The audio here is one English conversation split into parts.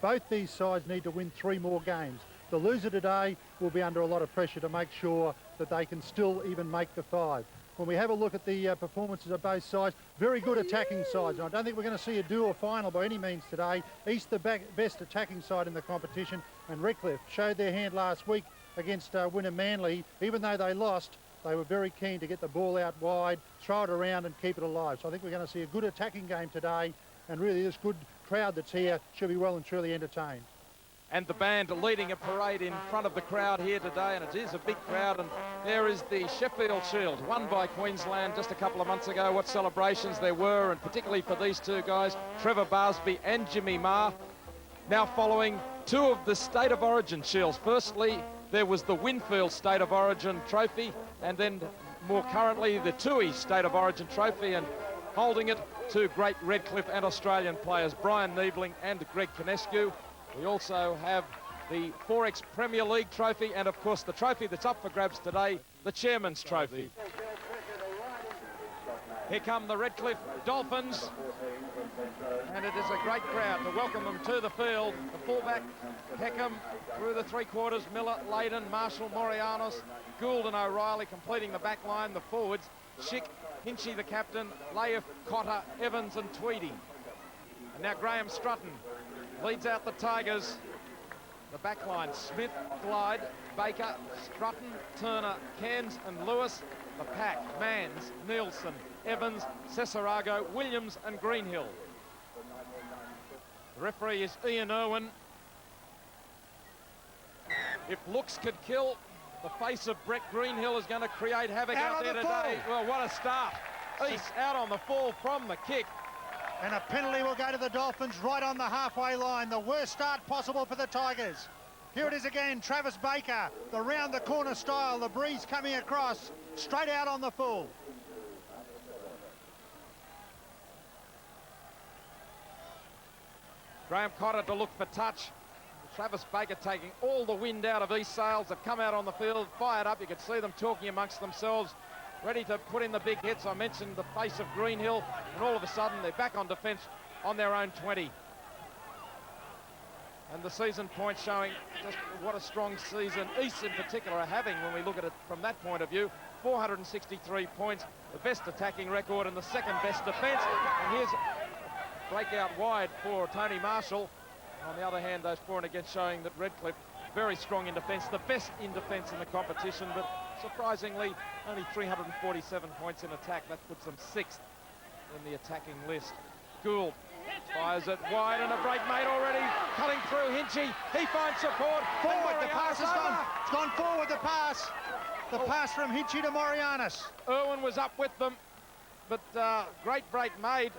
both these sides need to win 3 more games. The loser today will be under a lot of pressure to make sure that they can still even make the 5. When we have a look at the performances of both sides, very good attacking sides. And I don't think we're going to see a duel final by any means today. East the best attacking side in the competition, and Redcliffe showed their hand last week against Wynnum Manly. Even though they lost, they were very keen to get the ball out wide, throw it around and keep it alive. So I think we're going to see a good attacking game today, and really this good crowd that's here should be well and truly entertained. And the band leading a parade in front of the crowd here today, and it is a big crowd. And there is the Sheffield Shield, won by Queensland just a couple of months ago. What celebrations there were, and particularly for these two guys, Trevor Barsby and Jimmy Marr. Now following 2 of the State of Origin Shields. Firstly, there was the Winfield State of Origin Trophy, and then more currently the Toohey State of Origin Trophy, and holding it to great Redcliffe and Australian players, Brian Niebling and Greg Kinescu. We also have the 4X Premier League trophy, and of course the trophy that's up for grabs today, the Chairman's Trophy. Here come the Redcliffe Dolphins, and it is a great crowd to welcome them to the field. The fullback, Peckham, through the 3/4, Miller, Layden, Marshall, Morianos, Gould and O'Reilly completing the back line. The forwards, Schick, Hinchy the captain, Laif, Cotter, Evans and Tweedy. And now Graham Strutton leads out the Tigers. The back line, Smith, Glyde, Baker, Strutton, Turner, Cairns and Lewis. The pack, Manns, Nielsen, Evans, Cesarago, Williams and Greenhill. The referee is Ian Irwin. If looks could kill, the face of Brett Greenhill is going to create havoc out there today. Well, what a start. East out on the fall from the kick. And a penalty will go to the Dolphins right on the halfway line. The worst start possible for the Tigers. Here it is again, Travis Baker, the round the corner style, the breeze coming across, straight out on the full. Graham Cotter to look for touch. Travis Baker taking all the wind out of East Sails. Have come out on the field, fired up. You could see them talking amongst themselves, ready to put in the big hits. I mentioned the face of Greenhill, and all of a sudden they're back on defence on their own 20. And the season points showing just what a strong season East in particular are having when we look at it from that point of view. 463 points, the best attacking record and the second best defence. And here's breakout wide for Tony Marshall. On the other hand, those for and against showing that Redcliffe very strong in defence, the best in defence in the competition, but surprisingly only 347 points in attack. That puts them 6th in the attacking list. Gould fires it wide, and a break made already, cutting through Hinchy. He finds support. Forward, the pass has gone. It's gone forward, the pass. The pass from Hinchy to Morianis. Irwin was up with them, but great break made.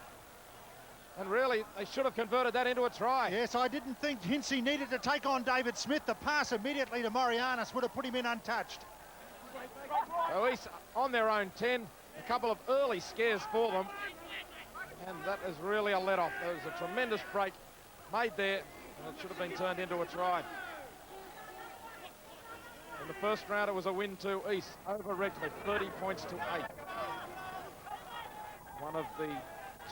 And really, they should have converted that into a try. Yes, I didn't think Hinchy needed to take on David Smith. The pass immediately to Morianis would have put him in untouched. So East on their own 10. A couple of early scares for them. And that is really a let-off. There was a tremendous break made there, and it should have been turned into a try. In the first round, it was a win to East over Redcliffe, 30 points to 8. One of the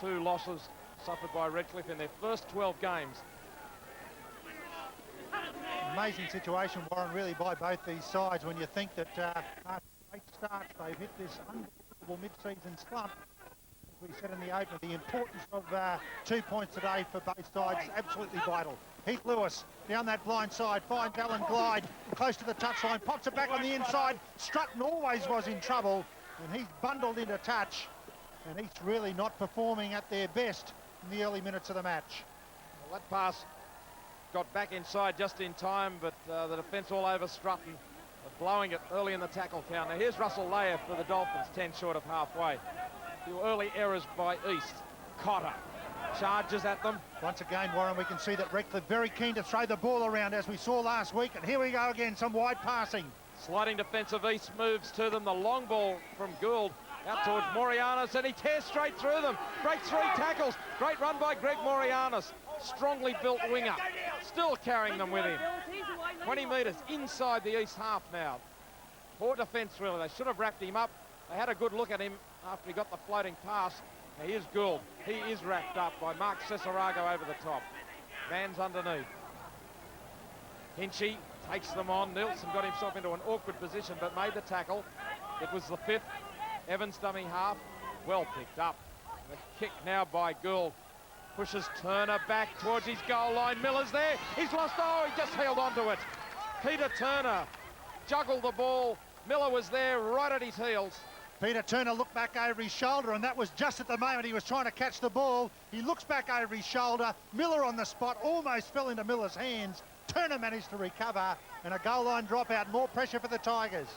2 losses suffered by Redcliffe in their first 12 games. Amazing situation, Warren, really, by both these sides when you think that after great starts, they've hit this unbelievable mid-season slump. As we said in the opener, the importance of 2 points today for both sides is absolutely vital. Heath Lewis down that blind side, finds Alan Glyde close to the touchline, pops it back on the inside. Strutton always was in trouble, and he's bundled into touch, and he's really not performing at their best in the early minutes of the match. Well, that pass got back inside just in time, but the defence all over Strutton, blowing it early in the tackle count. Now here's Russell Layer for the Dolphins, 10 short of halfway. A few early errors by East. Cotter charges at them. Once again, Warren, we can see that Redcliffe very keen to throw the ball around as we saw last week, and here we go again, some wide passing. Sliding defensive East moves to them. The long ball from Gould out towards Morianis, and he tears straight through them. Breaks 3 tackles. Great run by Greg Morianis. Strongly built winger. Still carrying them with him. 20 metres inside the East half now. Poor defence, really. They should have wrapped him up. They had a good look at him after he got the floating pass. Now here's Gould. He is wrapped up by Mark Cesarago over the top. Man's underneath. Hinchy takes them on. Nielsen got himself into an awkward position but made the tackle. It was the 5th. Evans dummy half. Well picked up. The kick now by Gould. Pushes Turner back towards his goal line. Miller's there. He's lost. Oh, he just held onto it. Peter Turner juggled the ball. Miller was there right at his heels. Peter Turner looked back over his shoulder, and that was just at the moment he was trying to catch the ball. He looks back over his shoulder. Miller on the spot almost fell into Miller's hands. Turner managed to recover, and a goal line dropout. More pressure for the Tigers.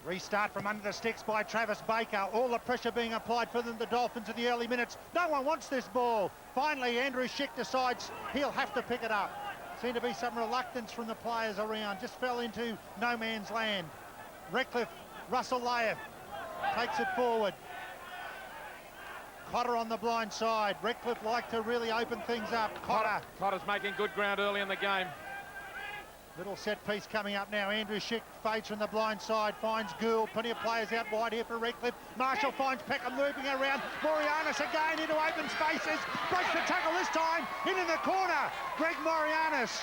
Restart from under the sticks by Travis Baker. All the pressure being applied for them, the Dolphins, in the early minutes. No one wants this ball. Finally, Andrew Schick decides he'll have to pick it up. Seemed to be some reluctance from the players around. Just fell into no man's land. Redcliffe, Russell Layeff takes it forward. Cotter on the blind side. Redcliffe like to really open things up. Cotter's making good ground early in the game. Little set piece coming up now. Andrew Schick fades from the blind side, finds Gould. Plenty of players out wide here for Redcliffe. Marshall finds Peckham moving around. Morianis again into open spaces. Breaks the tackle this time. Into the corner. Greg Morianis.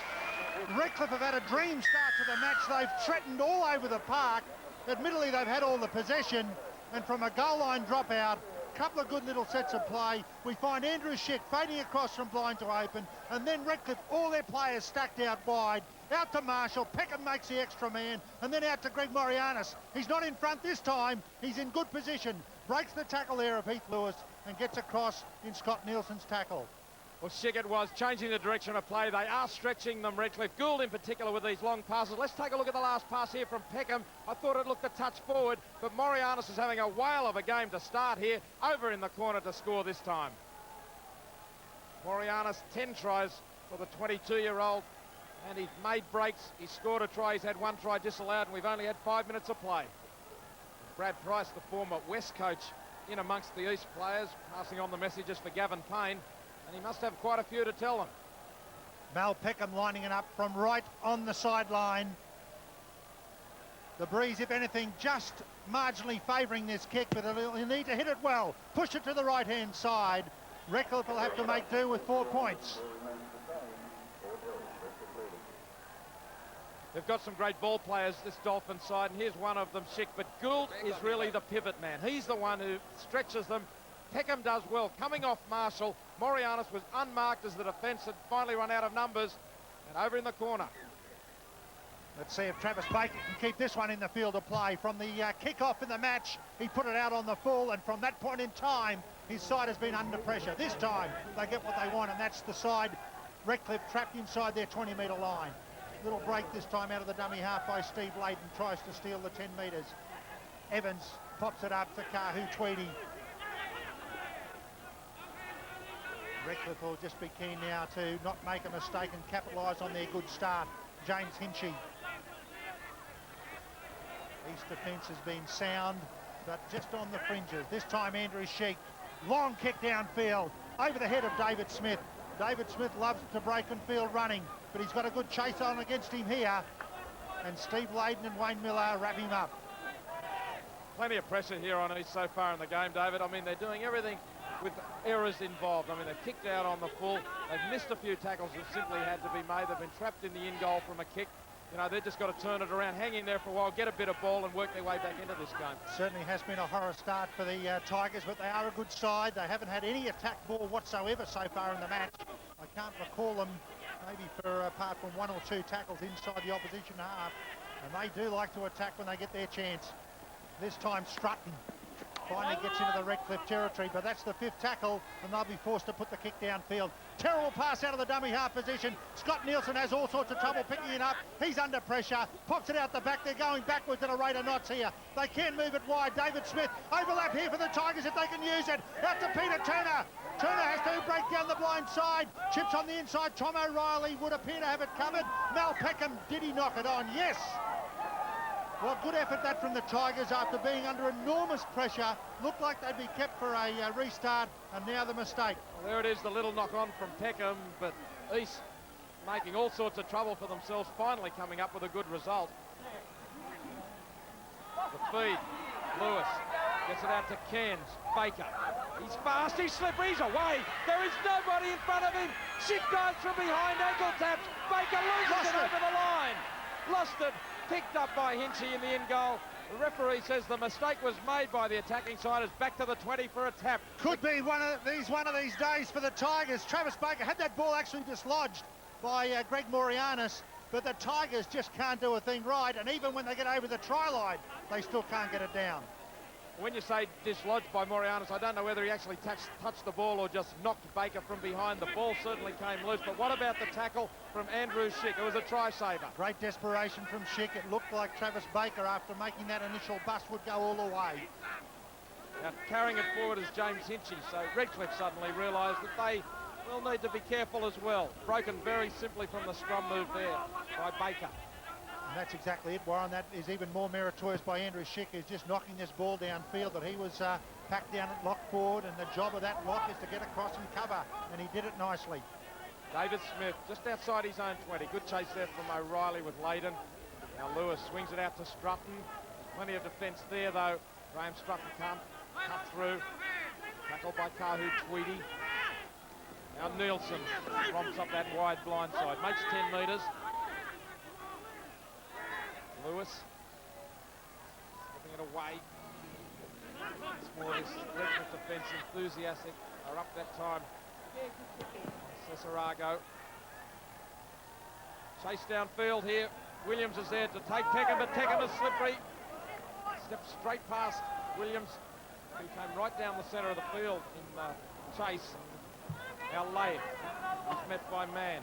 Redcliffe have had a dream start to the match. They've threatened all over the park. Admittedly, they've had all the possession. And from a goal line dropout, couple of good little sets of play. We find Andrew Schick fading across from blind to open, and then Redcliffe, all their players stacked out wide. Out to Marshall, Peckham makes the extra man, and then out to Greg Morianis. He's not in front this time, he's in good position. Breaks the tackle there of Heath Lewis and gets across in Scott Nielsen's tackle. Well, Schick it was, changing the direction of play. They are stretching them, Redcliffe. Gould in particular with these long passes. Let's take a look at the last pass here from Peckham. I thought it looked a touch forward, but Morianis is having a whale of a game to start here. Over in the corner to score this time. Morianis, 10 tries for the 22-year-old, and he's made breaks. He's scored a try. He's had 1 try disallowed, and we've only had 5 minutes of play. Brad Price, the former West coach, in amongst the East players, passing on the messages for Gavin Payne. And he must have quite a few to tell them. Mal Peckham lining it up from right on the sideline. The breeze, if anything, just marginally favouring this kick, but he'll need to hit it well. Push it to the right-hand side. Redcliffe will have to make do with 4 points. They've got some great ball players, this Dolphin side, and here's one of them, Schick. But Gould is really the pivot man. He's the one who stretches them. Peckham does well, coming off Marshall. Morianis was unmarked as the defence had finally run out of numbers. And over in the corner. Let's see if Travis Baker can keep this one in the field of play. From the kick-off in the match, he put it out on the full, and from that point in time, his side has been under pressure. This time, they get what they want, and that's the side. Redcliffe trapped inside their 20-metre line. Little break this time out of the dummy half by Steve Layton, tries to steal the 10 metres. Evans pops it up to Kahu Tweedy. Redcliffe will just be keen now to not make a mistake and capitalise on their good start. James Hinchy. East defence has been sound, but just on the fringes. This time Andrew Schick. Long kick downfield over the head of David Smith. David Smith loves to break and field running, but he's got a good chase on against him here. And Steve Layden and Wayne Miller wrap him up. Plenty of pressure here on East so far in the game, David. I mean, they're doing everything with errors involved. I mean, they've kicked out on the full. They've missed a few tackles that simply had to be made. They've been trapped in the in goal from a kick. You know, they've just got to turn it around, hang in there for a while, get a bit of ball and work their way back into this game. Certainly has been a horror start for the Tigers, but they are a good side. They haven't had any attack ball whatsoever so far in the match. I can't recall them, maybe for apart from 1 or 2 tackles inside the opposition half. And they do like to attack when they get their chance. This time Strutton finally gets into the Redcliffe territory, but that's the 5th tackle, and they'll be forced to put the kick downfield. Terrible pass out of the dummy half position. Scott Nielsen has all sorts of trouble picking it up. He's under pressure, pops it out the back. They're going backwards at a rate of knots here. They can move it wide. David Smith, overlap here for the Tigers if they can use it. Out to Peter Turner. Turner has to break down the blind side. Chips on the inside. Tom O'Reilly would appear to have it covered. Mal Peckham, did he knock it on? Yes. Well, good effort that from the Tigers after being under enormous pressure. Looked like they'd be kept for a restart, and now the mistake. Well, there it is, the little knock-on from Peckham, but East making all sorts of trouble for themselves, finally coming up with a good result. The feed, Lewis gets it out to Cairns, Baker. He's fast, he's slippery, he's away. There is nobody in front of him. Schick dives from behind, ankle taps. Baker Baker loses it over the line. Lost it. Picked up by Hinchy in the end goal. The referee says the mistake was made by the attacking side. It's back to the 20 for a tap. Could be one of these days for the Tigers. Travis Baker had that ball actually dislodged by Greg Morianis, but the Tigers just can't do a thing right, and even when they get over the try line, they still can't get it down. When you say dislodged by Morianis, I don't know whether he actually touched the ball or just knocked Baker from behind. The ball certainly came loose, but what about the tackle from Andrew Schick? It was a try saver. Great desperation from Schick. It looked like Travis Baker, after making that initial bust, would go all the way. Now, carrying it forward is James Hinchy, so Redcliffe suddenly realised that they will need to be careful as well. Broken very simply from the scrum move there by Baker. And that's exactly it, Warren. That is even more meritorious by Andrew Schick, who's just knocking this ball downfield, that he was packed down at lock forward, and the job of that lock is to get across and cover, and he did it nicely. David Smith just outside his own 20. Good chase there from O'Reilly with Layden. Now Lewis swings it out to Strutton. There's plenty of defence there though. Graham Strutton can't cut through. Tackled by Kahu Tweedy. Now Nielsen romps up that wide blind side. Makes 10 metres. Lewis giving it away. It's more this Redcliffe defence enthusiastic are up that time. Cesarago. Chase downfield here. Williams is there to take Peckham, but Peckham is slippery. Steps straight past Williams, who came right down the centre of the field in chase. Now Laird is met by Manns.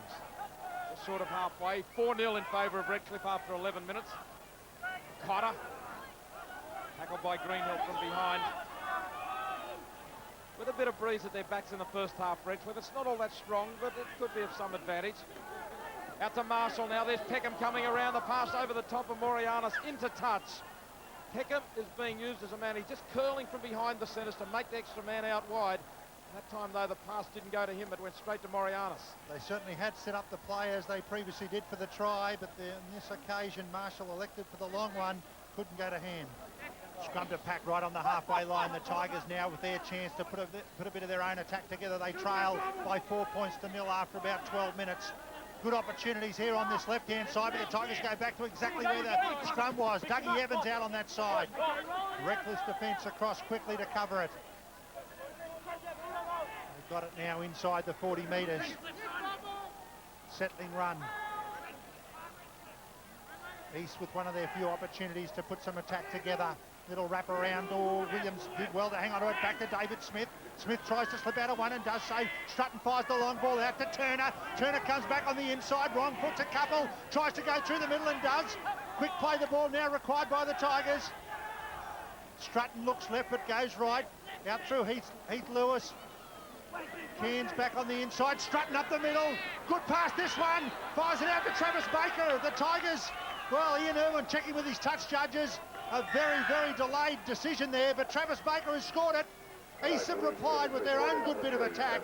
Just sort of halfway. 4-0 in favour of Redcliffe after 11 minutes. Cotter. Tackled by Greenhill from behind. With a bit of breeze at their backs in the first half, Redcliffe. It's not all that strong, but it could be of some advantage. Out to Marshall now. There's Peckham coming around. The pass over the top of Morianis into touch. Peckham is being used as a man. He's just curling from behind the centres to make the extra man out wide. That time, though, the pass didn't go to him. It went straight to Morianis. They certainly had set up the play as they previously did for the try, but on this occasion, Marshall elected for the long one. Couldn't go to hand. Scrum to pack right on the halfway line. The Tigers now with their chance to put a bit of their own attack together. They trail by 4 points to nil after about 12 minutes. Good opportunities here on this left-hand side, but the Tigers go back to exactly where the scrum was. Dougie Evans out on that side. Reckless defence across quickly to cover it. They've got it now inside the 40 metres. Settling run. East with one of their few opportunities to put some attack together. Little wrap around. Oh, Williams did well to hang on to it. Back to David Smith. Smith tries to slip out of one and does so. Strutton fires the long ball out to Turner. Turner comes back on the inside. Wrong foot to Couple. Tries to go through the middle and does. Quick play the ball now required by the Tigers. Strutton looks left but goes right. Out through Heath Lewis. Cairns back on the inside. Strutton up the middle. Good pass this one. Fires it out to Travis Baker. The Tigers, well, Ian Irwin checking with his touch judges. A very, very delayed decision there, but Travis Baker has scored it. East have replied with their own good bit of attack.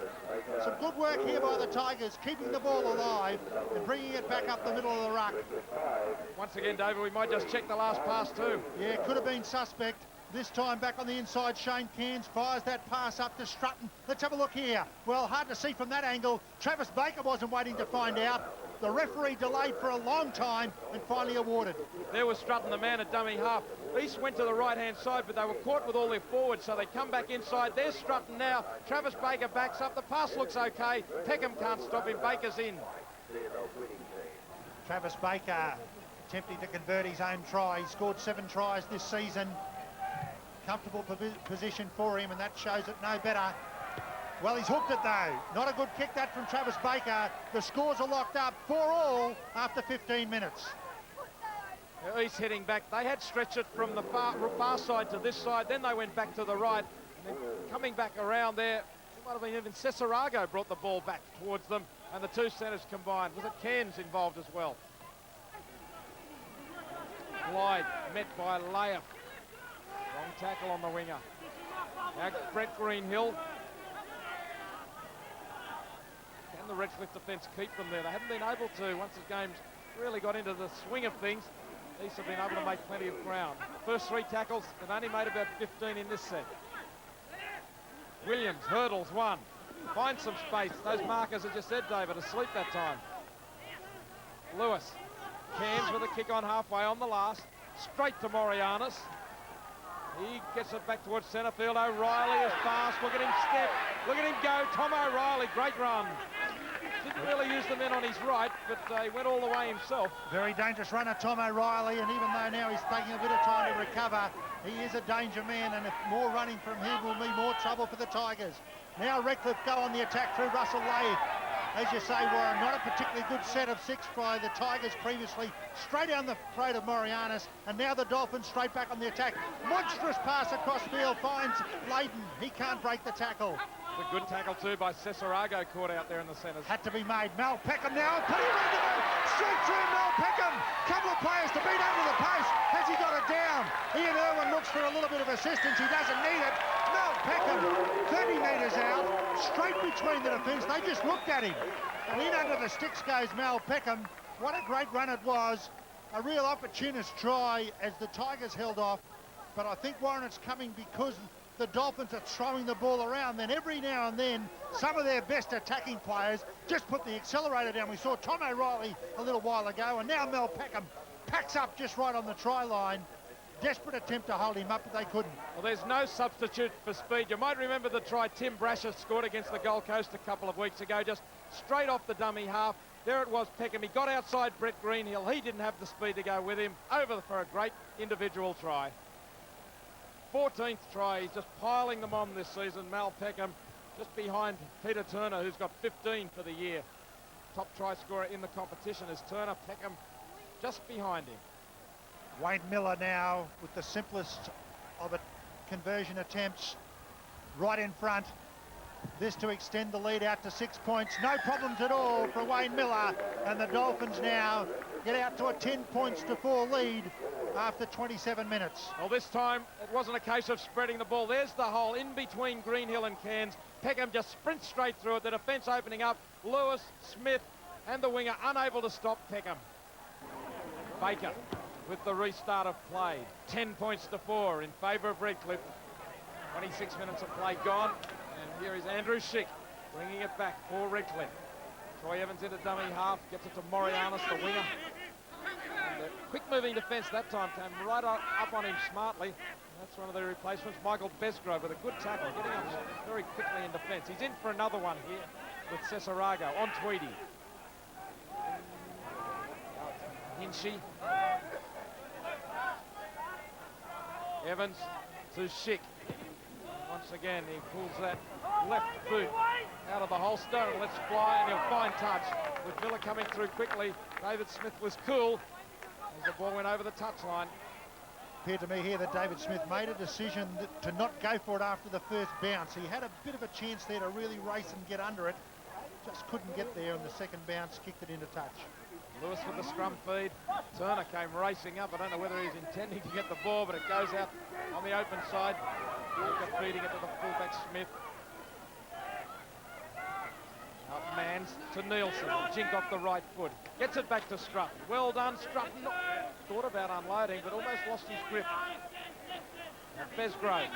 Some good work here by the Tigers, keeping the ball alive and bringing it back up the middle of the ruck. Once again, David, we might just check the last pass too. Yeah, could have been suspect. This time back on the inside, Shane Cairns fires that pass up to Strutton. Let's have a look here. Well, hard to see from that angle. Travis Baker wasn't waiting to find out. The referee delayed for a long time and finally awarded. There was Strutton, the man at dummy half. East went to the right-hand side, but they were caught with all their forwards, so they come back inside. There's Strutton now. Travis Baker backs up. The pass looks okay. Peckham can't stop him. Baker's in. Travis Baker attempting to convert his own try. He scored 7 tries this season. Comfortable position for him, and that shows it no better. Well, he's hooked it though. Not a good kick that from Travis Baker. The scores are locked up 4-all after 15 minutes. East heading back. They had stretched it from the far side to this side. Then they went back to the right. And then coming back around there, it might have been even Cesarago brought the ball back towards them. And the two centres combined. Was it Cairns involved as well? Glyde met by Laird. Wrong tackle on the winger. Now Brett Greenhill. Can the Redcliffe defence keep them there? They haven't been able to once the game's really got into the swing of things. East have been able to make plenty of ground. First 3 tackles, they've only made about 15 in this set. Williams hurdles one. Finds some space. Those markers, as you said, David, asleep that time. Lewis. Cairns with a kick on halfway on the last. Straight to Morianis. He gets it back towards centre field. O'Reilly is fast. Look at him step. Look at him go. Tom O'Reilly, great run. Didn't really use the men on his right, but he went all the way himself. Very dangerous runner, Tom O'Reilly, and even though now he's taking a bit of time to recover, he is a danger man, and if more running from him will be more trouble for the Tigers. Now Redcliffe go on the attack through Russell Laird. As you say, Warren, not a particularly good set of six by the Tigers previously. Straight down the throat of Morianis, and now the Dolphins straight back on the attack. Monstrous pass across field, finds Layden. He can't break the tackle. It's a good tackle too by Cesarago, caught out there in the centres. Had to be made. Mel Peckham now, put him ready to go. Straight through Mel Peckham. Couple of players to beat under the post. Has he got it down? Ian Irwin looks for a little bit of assistance. He doesn't need it. Mel Peckham, 30 metres out, straight between the defence. They just looked at him. And in under the sticks goes Mel Peckham. What a great run it was. A real opportunist try as the Tigers held off. But I think, Warren, it's coming because the Dolphins are throwing the ball around. Then every now and then, some of their best attacking players just put the accelerator down. We saw Tom O'Reilly a little while ago, and now Mel Peckham packs up just right on the try line. Desperate attempt to hold him up, but they couldn't. Well, there's no substitute for speed. You might remember the try Tim Brasher scored against the Gold Coast a couple of weeks ago, just straight off the dummy half. There it was, Peckham. He got outside Brett Greenhill. He didn't have the speed to go with him. Over for a great individual try. 14th try. He's just piling them on this season. Mal Peckham just behind Peter Turner, who's got 15 for the year. Top try scorer in the competition is Turner. Peckham just behind him. Wayne Miller now with the simplest of conversion attempts right in front. This to extend the lead out to 6 points. No problems at all for Wayne Miller, and the Dolphins now get out to a 10 points to 4 lead after 27 minutes. Well, this time it wasn't a case of spreading the ball. There's the hole in between Greenhill and Cairns. Peckham just sprints straight through it. The defence opening up. Lewis, Smith and the winger unable to stop Peckham. Baker with the restart of play. 10 points to 4 in favour of Redcliffe. 26 minutes of play gone. And here is Andrew Schick bringing it back for Redcliffe. Troy Evans into dummy half. Gets it to Morianis, the winger. And the quick-moving defence that time came right up on him smartly. That's one of the replacements, Michael Besgrove, with a good tackle, getting up very quickly in defence. He's in for another one here with Cesarago on Tweedy. Hinchy. Evans to Schick. Once again, he pulls that left boot out of the holster and lets fly, and he'll find touch. With Miller coming through quickly, David Smith was cool as the ball went over the touchline. Appeared to me here that David Smith made a decision to not go for it after the first bounce. He had a bit of a chance there to really race and get under it. Just couldn't get there, and the second bounce kicked it into touch. Lewis with the scrum feed. Turner came racing up. I don't know whether he's intending to get the ball, but it goes out on the open side. Baker feeding it to the fullback Smith. Up Mans to Nielsen. Jink off the right foot. Gets it back to Strutton. Well done, Strutton. Thought about unloading, but almost lost his grip. And Besgrove.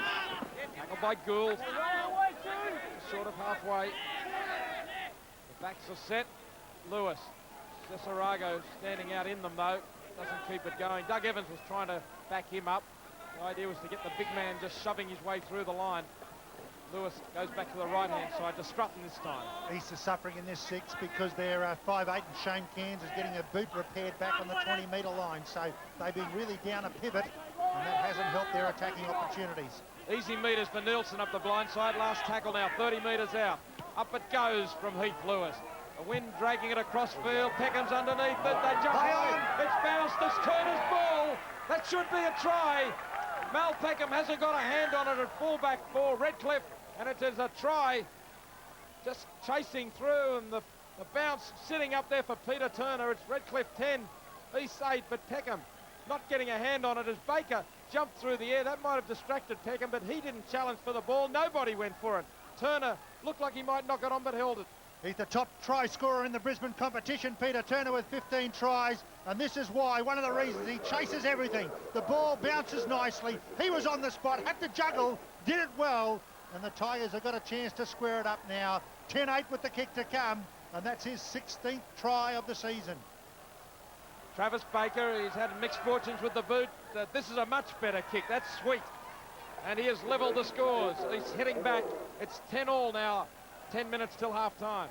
Tackled by Gould. Short of halfway. The backs are set. Lewis. Cesarago standing out in them though. Doesn't keep it going. Doug Evans was trying to back him up. The idea was to get the big man just shoving his way through the line. Lewis goes back to the right-hand side to Strutton this time. Easter suffering in this six because they're 5'8", and Shane Cairns is getting a boot repaired back on the 20-metre line. So they've been really down a pivot, and that hasn't helped their attacking opportunities. Easy metres for Nielsen up the blind side. Last tackle now, 30 metres out. Up it goes from Heath Lewis. The wind dragging it across field. Peckham's underneath it. They jump away. It's bounced. It's Turner's ball. That should be a try. Mal Peckham hasn't got a hand on it at fullback for Redcliffe, and it is a try. Just chasing through, and the bounce sitting up there for Peter Turner. It's Redcliffe 10, East 8, but Peckham not getting a hand on it as Baker jumped through the air. That might have distracted Peckham, but he didn't challenge for the ball. Nobody went for it. Turner looked like he might knock it on, but held it. He's the top try scorer in the Brisbane competition, Peter Turner, with 15 tries, and this is why, one of the reasons, he chases everything. The ball bounces nicely. He was on the spot, had to juggle, did it well, and the Tigers have got a chance to square it up now. 10-8 with the kick to come, and that's his 16th try of the season. Travis Baker, he's had mixed fortunes with the boot. This is a much better kick. That's sweet. And he has levelled the scores. He's heading back. It's 10-all now. 10 minutes till half-time.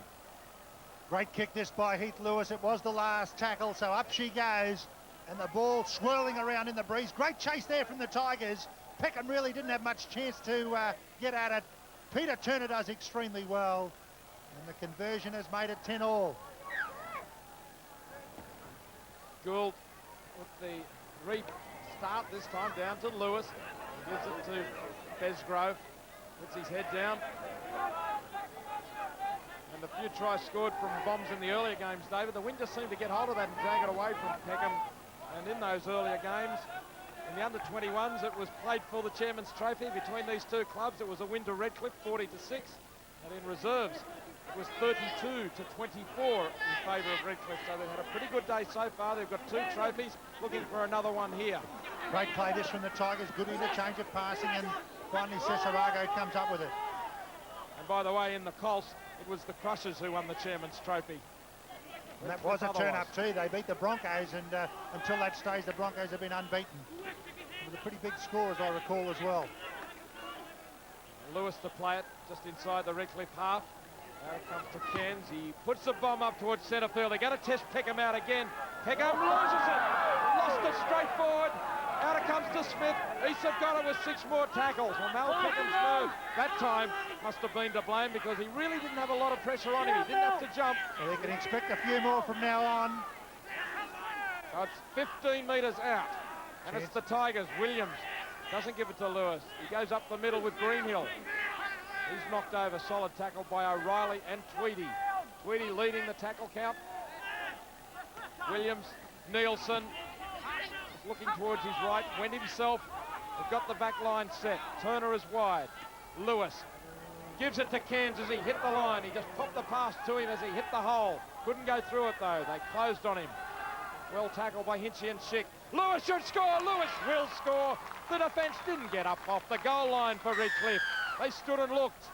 Great kick this by Heath Lewis. It was the last tackle, so up she goes. And the ball swirling around in the breeze. Great chase there from the Tigers. Peckham really didn't have much chance to get at it. Peter Turner does extremely well. And the conversion has made it 10-all. Gould with the restart this time down to Lewis. He gives it to Besgrove. Puts his head down. And the few tries scored from bombs in the earlier games, David, the wind just seemed to get hold of that and drag it away from Peckham. And in those earlier games, in the under-21s, it was played for the Chairman's Trophy between these two clubs. It was a win to Redcliffe, 40-6. And in reserves, it was 32-24 in favour of Redcliffe. So they've had a pretty good day so far. They've got 2 trophies, looking for another one here. Great play this from the Tigers. Good interchange of passing, and finally Cesarago comes up with it. And by the way, in the Colts, it was the Crushers who won the Chairman's Trophy. And that was a turn-up too. They beat the Broncos, and until that stage, the Broncos have been unbeaten. It was a pretty big score, as I recall, as well. Lewis to play it just inside the Redcliffe half. Now it comes to Cairns. He puts the bomb up towards centre field. They're going to test Peckham out again. Peckham loses it. Lost it straight forward. Out it comes to Smith. East have got it with 6 more tackles. Well, Mal Peckham's move that time must have been to blame because he really didn't have a lot of pressure on him. He didn't have to jump. Well, they can expect a few more from now on. So it's 15 metres out. And it's the Tigers. Williams doesn't give it to Lewis. He goes up the middle with Greenhill. He's knocked over. Solid tackle by O'Reilly and Tweedy. Tweedy leading the tackle count. Williams, Nielsen, looking towards his right, went himself. They've got the back line set. Turner is wide. Lewis gives it to Cairns as he hit the line. He just popped the pass to him as he hit the hole. Couldn't go through it though. They closed on him. Well tackled by Hinchy and Schick. Lewis should score. Lewis will score. The defence didn't get up off the goal line for Redcliffe. They stood and looked.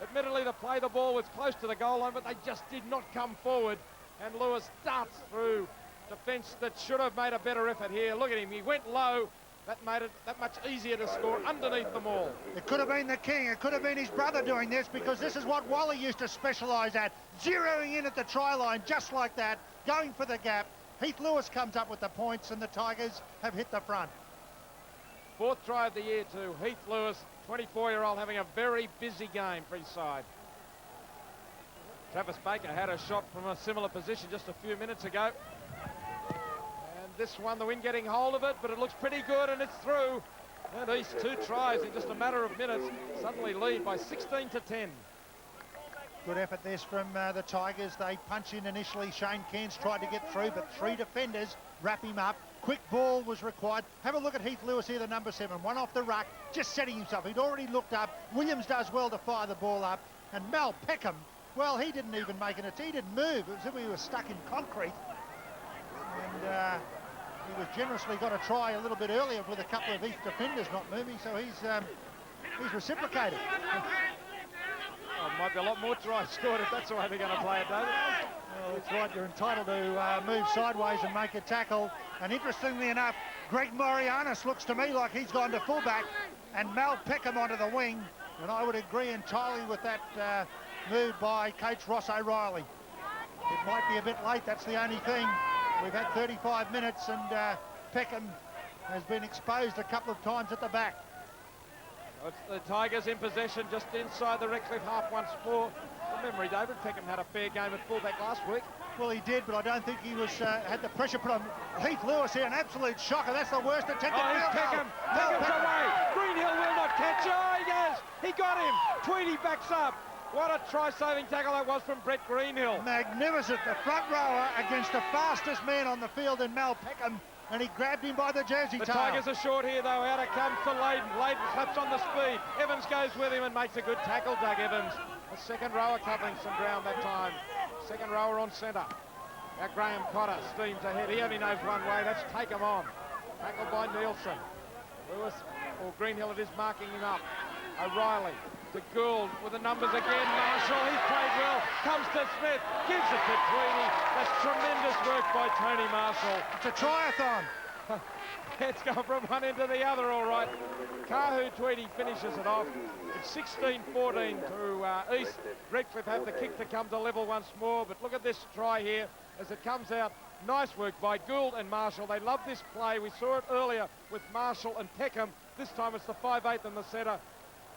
Admittedly, the ball was close to the goal line, but they just did not come forward. And Lewis darts through defence that should have made a better effort here. Look at him. He went low. That made it that much easier to score underneath them all. It could have been the King. It could have been his brother doing this, because this is what Wally used to specialise at. Zeroing in at the try line just like that, going for the gap. Heath Lewis comes up with the points, and the Tigers have hit the front. 4th try of the year to Heath Lewis, 24-year-old, having a very busy game for his side. Travis Baker had a shot from a similar position just a few minutes ago. And this one, the wind getting hold of it, but it looks pretty good, and it's through. And East 2 tries in just a matter of minutes, suddenly lead by 16-10. Good effort this from the Tigers. They punch in initially. Shane Cairns tried to get through, but 3 defenders wrap him up. Quick ball was required. Have a look at Heath Lewis here, the number 7. One off the ruck, just setting himself. He'd already looked up. Williams does well to fire the ball up. And Mal Peckham, well, he didn't even make an attempt. He didn't move. It was as if he was stuck in concrete. And he was generously got a try a little bit earlier with a couple of East defenders not moving, so he's reciprocated. Oh, might be a lot more tries scored if that's the way they're going to play it, David. Well, that's right. You're entitled to move sideways and make a tackle. And interestingly enough, Greg Morianis looks to me like he's gone to fullback, and Mal Peckham onto the wing. And I would agree entirely with that move by Coach Ross O'Reilly. It might be a bit late, that's the only thing. We've had 35 minutes, and Peckham has been exposed a couple of times at the back. It's the Tigers in possession just inside the Redcliffe half once more. From memory, David, Peckham had a fair game at fullback last week. Well, he did, but I don't think he was had the pressure put on. Heath Lewis here, an absolute shocker. That's the worst attempt at field goal. Peckham. Peckham's away. Greenhill will not catch. Oh, he goes. He got him. Tweedy backs up. What a try-saving tackle that was from Brett Greenhill. Magnificent. The front rower against the fastest man on the field in Mal Peckham, and he grabbed him by the jersey tail. The Tigers are short here, though. Out it comes to Layden. Layden slaps on the speed. Evans goes with him and makes a good tackle, Doug Evans. The second rower covering some ground that time. Second rower on centre. Now Graham Cotter steams ahead. He only knows one way. That's take him on. Tackled by Nielsen. Lewis, or Greenhill, it is marking him up. O'Reilly to Gould with the numbers again. Marshall, he's played well. Comes to Smith, gives it to Tweedy. That's tremendous work by Tony Marshall. It's a triathlon. It's gone from one end to the other, all right. Kahu Tweedy finishes it off. It's 16-14 to East. Redcliffe have the kick to come to level once more, but look at this try here as it comes out. Nice work by Gould and Marshall. They love this play. We saw it earlier with Marshall and Peckham. This time it's the 5'8" in the centre.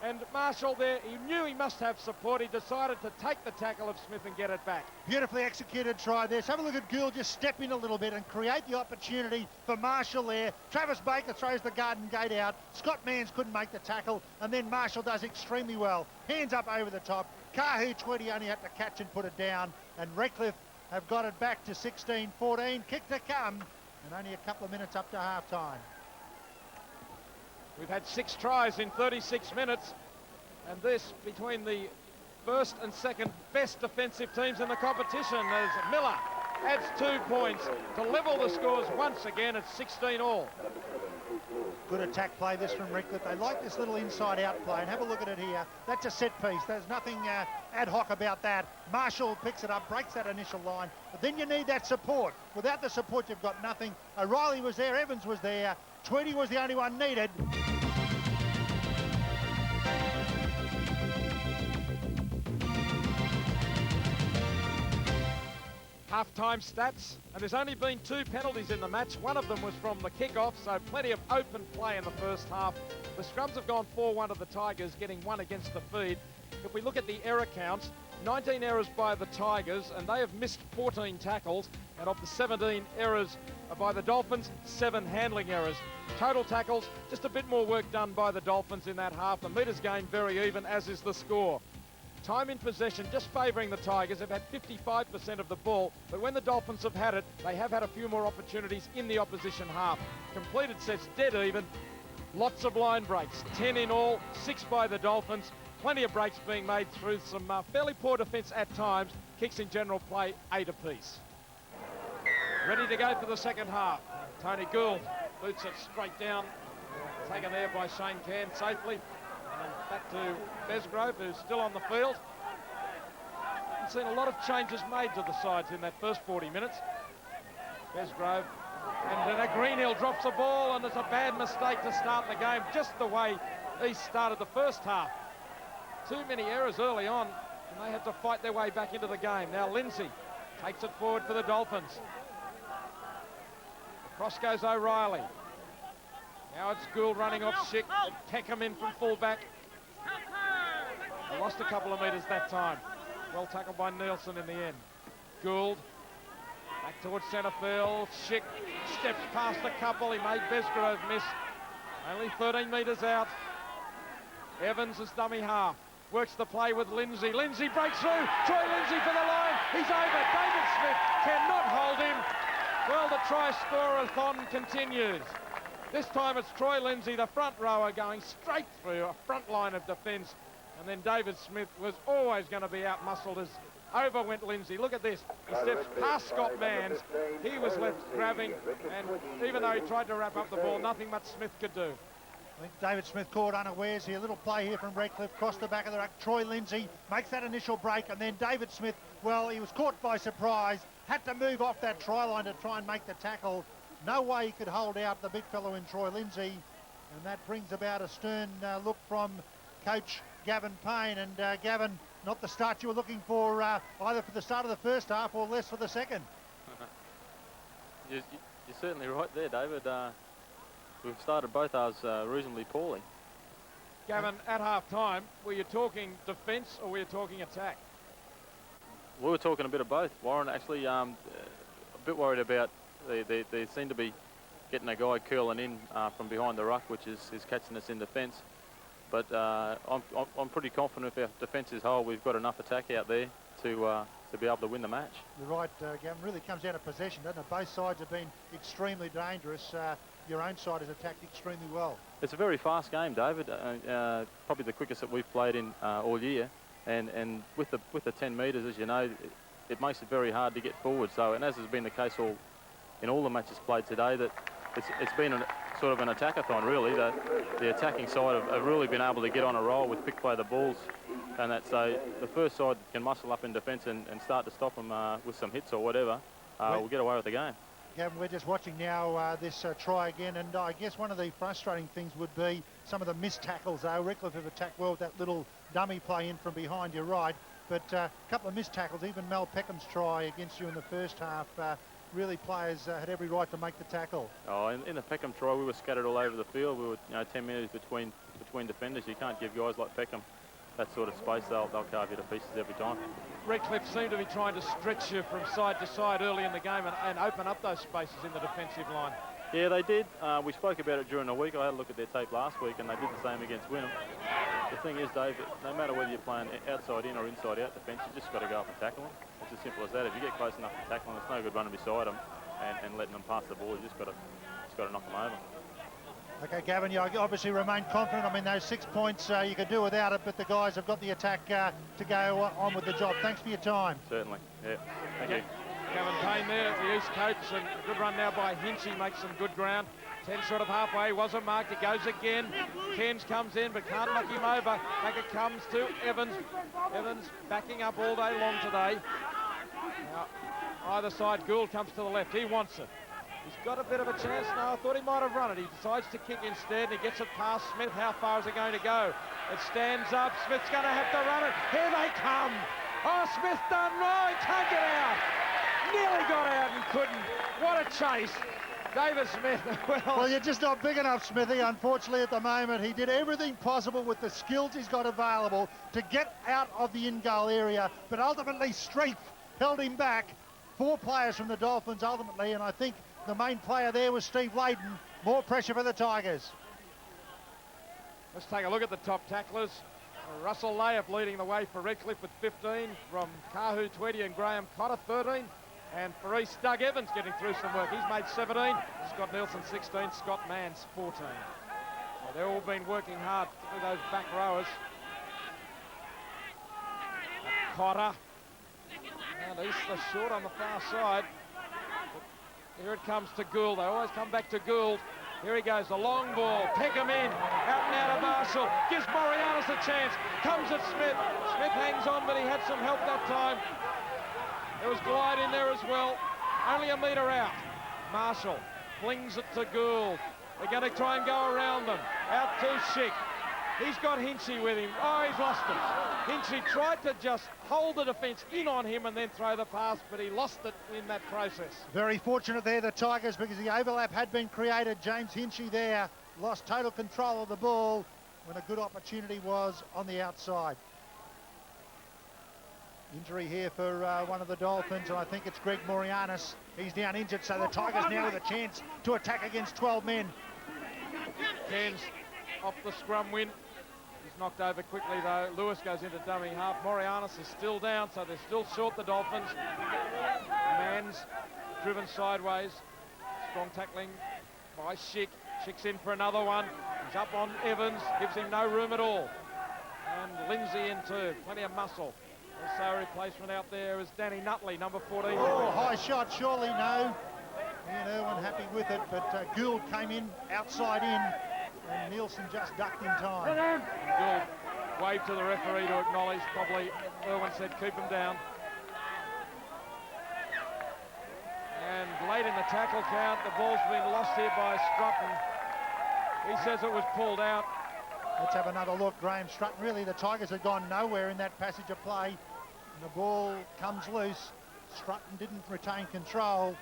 And Marshall there, he knew he must have support. He decided to take the tackle of Smith and get it back. Beautifully executed try there. So have a look at Gould just step in a little bit and create the opportunity for Marshall there. Travis Baker throws the garden gate out. Scott Manns couldn't make the tackle, and then Marshall does extremely well. Hands up over the top. Kahu Tweedy only had to catch and put it down, and Redcliffe have got it back to 16-14. Kick to come, and only a couple of minutes up to half-time. We've had 6 tries in 36 minutes, and this between the first and second best defensive teams in the competition as Miller adds 2 points to level the scores once again at 16 all. Good attack play this from Redcliffe. They like this little inside-out play, and have a look at it here. That's a set piece. There's nothing ad hoc about that. Marshall picks it up, breaks that initial line, but then you need that support. Without the support, you've got nothing. O'Reilly was there, Evans was there. Tweedy was the only one needed. Half-time stats, and there's only been 2 penalties in the match. One of them was from the kick-off, so plenty of open play in the first half. The scrums have gone 4-1 to the Tigers, getting 1 against the feed. If we look at the error counts, 19 errors by the Tigers, and they have missed 14 tackles, and of the 17 errors by the Dolphins, 7 handling errors. Total tackles, just a bit more work done by the Dolphins in that half. The metres gained very even, as is the score. Time in possession just favouring the Tigers. Have had 55% of the ball, but when the Dolphins have had it, they have had a few more opportunities in the opposition half. Completed sets dead even. Lots of line breaks, 10 in all, 6 by the Dolphins. Plenty of breaks being made through some fairly poor defence at times. Kicks in general play 8 apiece. Ready to go for the second half. Tony Gould boots it straight down. Taken there by Shane Cairn safely. And back to Besgrove, who's still on the field. We've seen a lot of changes made to the sides in that first 40 minutes. Besgrove, and then Greenhill drops the ball, and it's a bad mistake to start the game, just the way East started the first half. Too many errors early on, and they had to fight their way back into the game. Now Lindsay takes it forward for the Dolphins. Across goes O'Reilly. Now it's Gould running off Schick. Peckham in from fullback. They lost a couple of metres that time. Well tackled by Nielsen in the end. Gould back towards centre field. Schick steps past a couple. He made Besgrove miss. Only 13 metres out. Evans is dummy half. Works the play with Lindsay. Lindsay breaks through. Troy Lindsay for the line. He's over. David Smith cannot hold him. Well, the try-scorer-a-thon continues. This time it's Troy Lindsay, the front rower, going straight through a front line of defence. And then David Smith was always going to be out-muscled as over went Lindsay. Look at this. He steps past Scott Manns. He was left grabbing, and even though he tried to wrap up the ball, nothing much Smith could do. I think David Smith caught unawares here. A little play here from Redcliffe, cross the back of the ruck. Troy Lindsay makes that initial break, and then David Smith, well, he was caught by surprise, had to move off that try line to try and make the tackle. No way he could hold out the big fellow in Troy Lindsay, and that brings about a stern look from coach Gavin Payne. And Gavin, not the start you were looking for either for the start of the first half or less for the second. You're certainly right there, David. We've started both ours reasonably poorly. Gavin, at half-time, were you talking defence or were you talking attack? We were talking a bit of both. Warren actually a bit worried about they seem to be getting a guy curling in from behind the ruck, which is catching us in defence. But I'm pretty confident if our defence is whole, we've got enough attack out there to be able to win the match. You're right, Gavin. Really comes down to possession, doesn't it? Both sides have been extremely dangerous. Your own side has attacked extremely well. It's a very fast game, David. Probably the quickest that we've played in all year. And with the 10 metres, as you know, it makes it very hard to get forward. So, and as has been the case in all the matches played today, that it's been sort of an attack-a-thon, really. The attacking side have really been able to get on a roll with pick play the balls, and that so the first side can muscle up in defence and start to stop them with some hits or whatever. We'll get away with the game. Gavin, we're just watching now this try again, and I guess one of the frustrating things would be some of the missed tackles, though. Redcliffe have attacked well with that little dummy play in from behind your right, but a couple of missed tackles. Even Mel Peckham's try against you in the first half, really players had every right to make the tackle. Oh, in the Peckham try, we were scattered all over the field. We were 10 metres between defenders. You can't give guys like Peckham that sort of space. They'll carve you to pieces every time. Redcliffe seem to be trying to stretch you from side to side early in the game and open up those spaces in the defensive line. Yeah, they did. We spoke about it during the week. I had a look at their tape last week, and they did the same against Wynnum. The thing is, Dave, no matter whether you're playing outside in or inside out defence, you just got to go up and tackle them. It's as simple as that. If you get close enough to tackle them, it's no good running beside them and letting them pass the ball. You just got to knock them over. Okay, Gavin, you obviously remain confident. I mean, those 6 points, you could do without it, but the guys have got the attack to go on with the job. Thanks for your time. Certainly, yeah. Thank you. Gavin Payne there at the East Coast, and a good run now by Hinchy, makes some good ground. 10 short of halfway, wasn't marked, it goes again. Cairns comes in, but can't knock him over. Back it comes to Evans. Evans backing up all day long today. Now, either side, Gould comes to the left, he wants it. He's got a bit of a chance now. I thought he might have run it. He decides to kick instead, and he gets it past Smith. How far is it going to go? It stands up. Smith's going to have to run it. Here they come. Oh, Smith done right. Can't get out. Nearly got out and couldn't. What a chase. David Smith. Well, you're just not big enough, Smithy. Unfortunately, at the moment, he did everything possible with the skills he's got available to get out of the in-goal area, but ultimately strength held him back. 4 players from the Dolphins ultimately, and I think the main player there was Steve Layden. More pressure for the Tigers. Let's take a look at the top tacklers. Russell Layup leading the way for Redcliffe with 15, from Kahu 20 and Graham Cotter 13. And for East, Doug Evans getting through some work. He's made 17, Scott Nielsen 16, Scott Manns 14. So they've all been working hard, particularly those back rowers. Cotter. And East are short on the far side. But here it comes to Gould. They always come back to Gould. Here he goes, the long ball. Peckham in, out and out of Marshall. Gives Morianis a chance. Comes at Smith. Smith hangs on, but he had some help that time. There was Glide in there as well. Only a metre out. Marshall flings it to Gould. They're going to try and go around them. Out to Schick. He's got Hinchy with him. Oh, he's lost it. Hinchy tried to just hold the defence in on him and then throw the pass, but he lost it in that process. Very fortunate there, the Tigers, because the overlap had been created. James Hinchy there lost total control of the ball when a good opportunity was on the outside. Injury here for one of the Dolphins, and I think it's Greg Morianis. He's down injured, so the Tigers now with a chance to attack against 12 men. Cairns off the scrum win. He's knocked over quickly though. Lewis goes into dummy half. Morianis is still down, so they're still short, the Dolphins. Manns driven sideways. Strong tackling by Schick. Schick's in for another one. He's up on Evans, gives him no room at all. And Lindsay in too, plenty of muscle. Also a replacement out there is Danny Nutley, number 14. Oh, high shot, surely no. Ian Irwin happy with it, but Gould came in outside in, and Nielsen just ducked in time. And Gould waved to the referee to acknowledge, probably Irwin said keep him down. And late in the tackle count, the ball's been lost here by Strutton. He says it was pulled out. Let's have another look. Graham Strutton. Really, the Tigers had gone nowhere in that passage of play. And the ball comes loose. Strutton didn't retain control.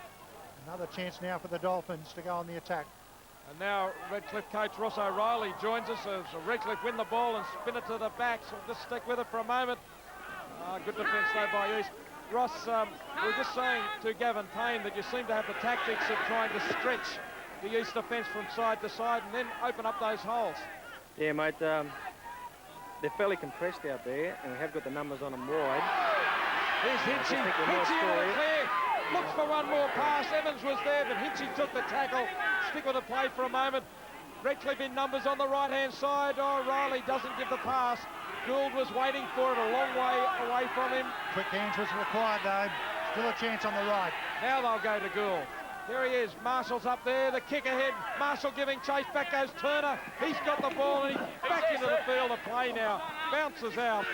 Another chance now for the Dolphins to go on the attack. And now Redcliffe coach Ross O'Reilly joins us as Redcliffe win the ball and spin it to the back. So we'll just stick with it for a moment. Good defence though by East. Ross, we were just saying to Gavin Payne that you seem to have the tactics of trying to stretch the East defence from side to side and then open up those holes. Yeah, mate, they're fairly compressed out there, and we have got the numbers on them wide. Here's Hinchy. Hinchy in the clear. Looks for one more pass. Evans was there, but Hinchy took the tackle. Stick with the play for a moment. Redcliffe in numbers on the right-hand side. Oh, Riley doesn't give the pass. Gould was waiting for it a long way away from him. Quick hands was required, though. Still a chance on the right. Now they'll go to Gould. Here he is. Marshall's up there. The kick ahead. Marshall giving chase. Back goes Turner. He's got the ball and he's back into the field of play now. Bounces out.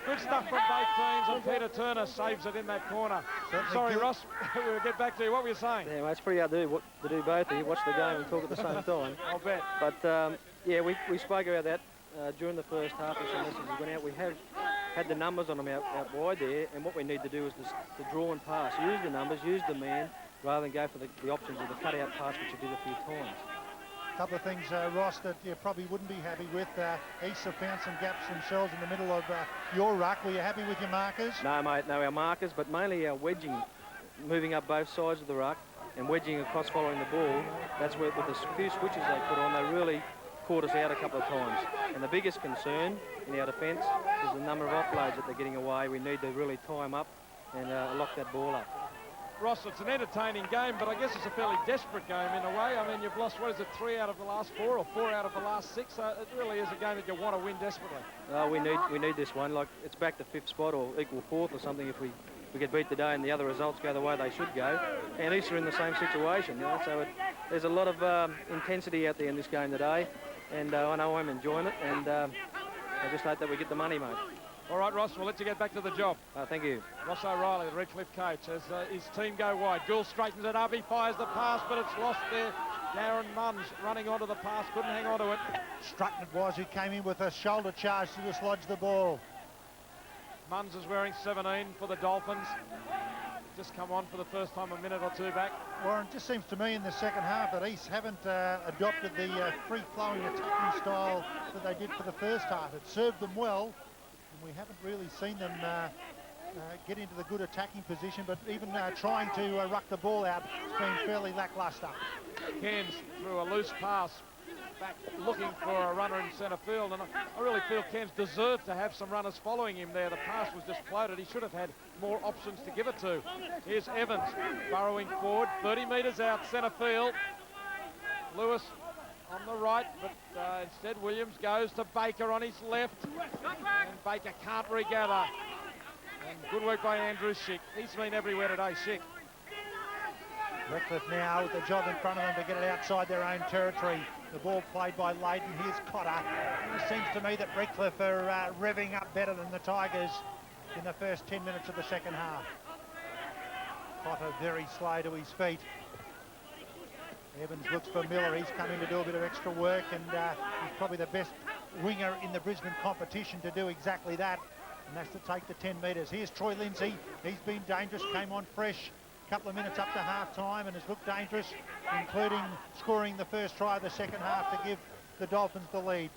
Good stuff from both teams, and Peter Turner saves it in that corner. Sorry, Ross, we'll get back to you. What were you saying? Yeah, mate, it's pretty hard to do both. You watch the game and talk at the same time. I'll bet. But, yeah, we spoke about that during the first half as the messages went out. We have had the numbers on them out wide there, and what we need to do is the draw and pass. Use the numbers, use the man, rather than go for the options of the cut-out pass, which you did a few times. A couple of things, Ross, that you probably wouldn't be happy with. East have found some gaps themselves in the middle of your ruck. Were you happy with your markers? No, mate, no, our markers, but mainly our wedging, moving up both sides of the ruck and wedging across following the ball. That's where, with the few switches they put on, they really caught us out a couple of times. And the biggest concern in our defence is the number of offloads that they're getting away. We need to really tie them up and lock that ball up. Ross, it's an entertaining game, but I guess it's a fairly desperate game in a way. I mean, you've lost, what is it, 3 out of the last 4 or 4 out of the last 6? So it really is a game that you want to win desperately. We need this one. Like, it's back to 5th spot or equal 4th or something if we get beat today and the other results go the way they should go. And East are in the same situation, you know, so there's a lot of intensity out there in this game today, and I know I'm enjoying it, and I just hope that we get the money, mate. All right, Ross, we'll let you get back to the job. Thank you. Ross O'Reilly, the Redcliffe coach, as his team go wide. Gould straightens it up, he fires the pass, but it's lost there. Darren Munns running onto the pass, couldn't hang on to it. Strutton it was who came in with a shoulder charge to dislodge the ball. Munns is wearing 17 for the Dolphins. Just come on for the first time a minute or two back. Warren, it just seems to me in the second half that East haven't adopted the free-flowing attacking style that they did for the first half. It served them well. We haven't really seen them get into the good attacking position, but even trying to ruck the ball out, it's been fairly lacklustre. Cairns threw a loose pass back looking for a runner in centre field, and I really feel Cairns deserved to have some runners following him there. The pass was just floated. He should have had more options to give it to. Here's Evans burrowing forward, 30 metres out centre field. Lewis on the right, but instead Williams goes to Baker on his left, and Baker can't regather. And good work by Andrew Schick. He's been everywhere today, Schick. Redcliffe now with the job in front of them to get it outside their own territory. The ball played by Leyden. Here's Cotter. It seems to me that Redcliffe are revving up better than the Tigers in the first 10 minutes of the second half. Cotter very slow to his feet. Evans looks for Miller. He's come in to do a bit of extra work, and he's probably the best winger in the Brisbane competition to do exactly that, and that's to take the 10 metres. Here's Troy Lindsay. He's been dangerous, came on fresh a couple of minutes up to half-time and has looked dangerous, including scoring the first try of the second half to give the Dolphins the lead.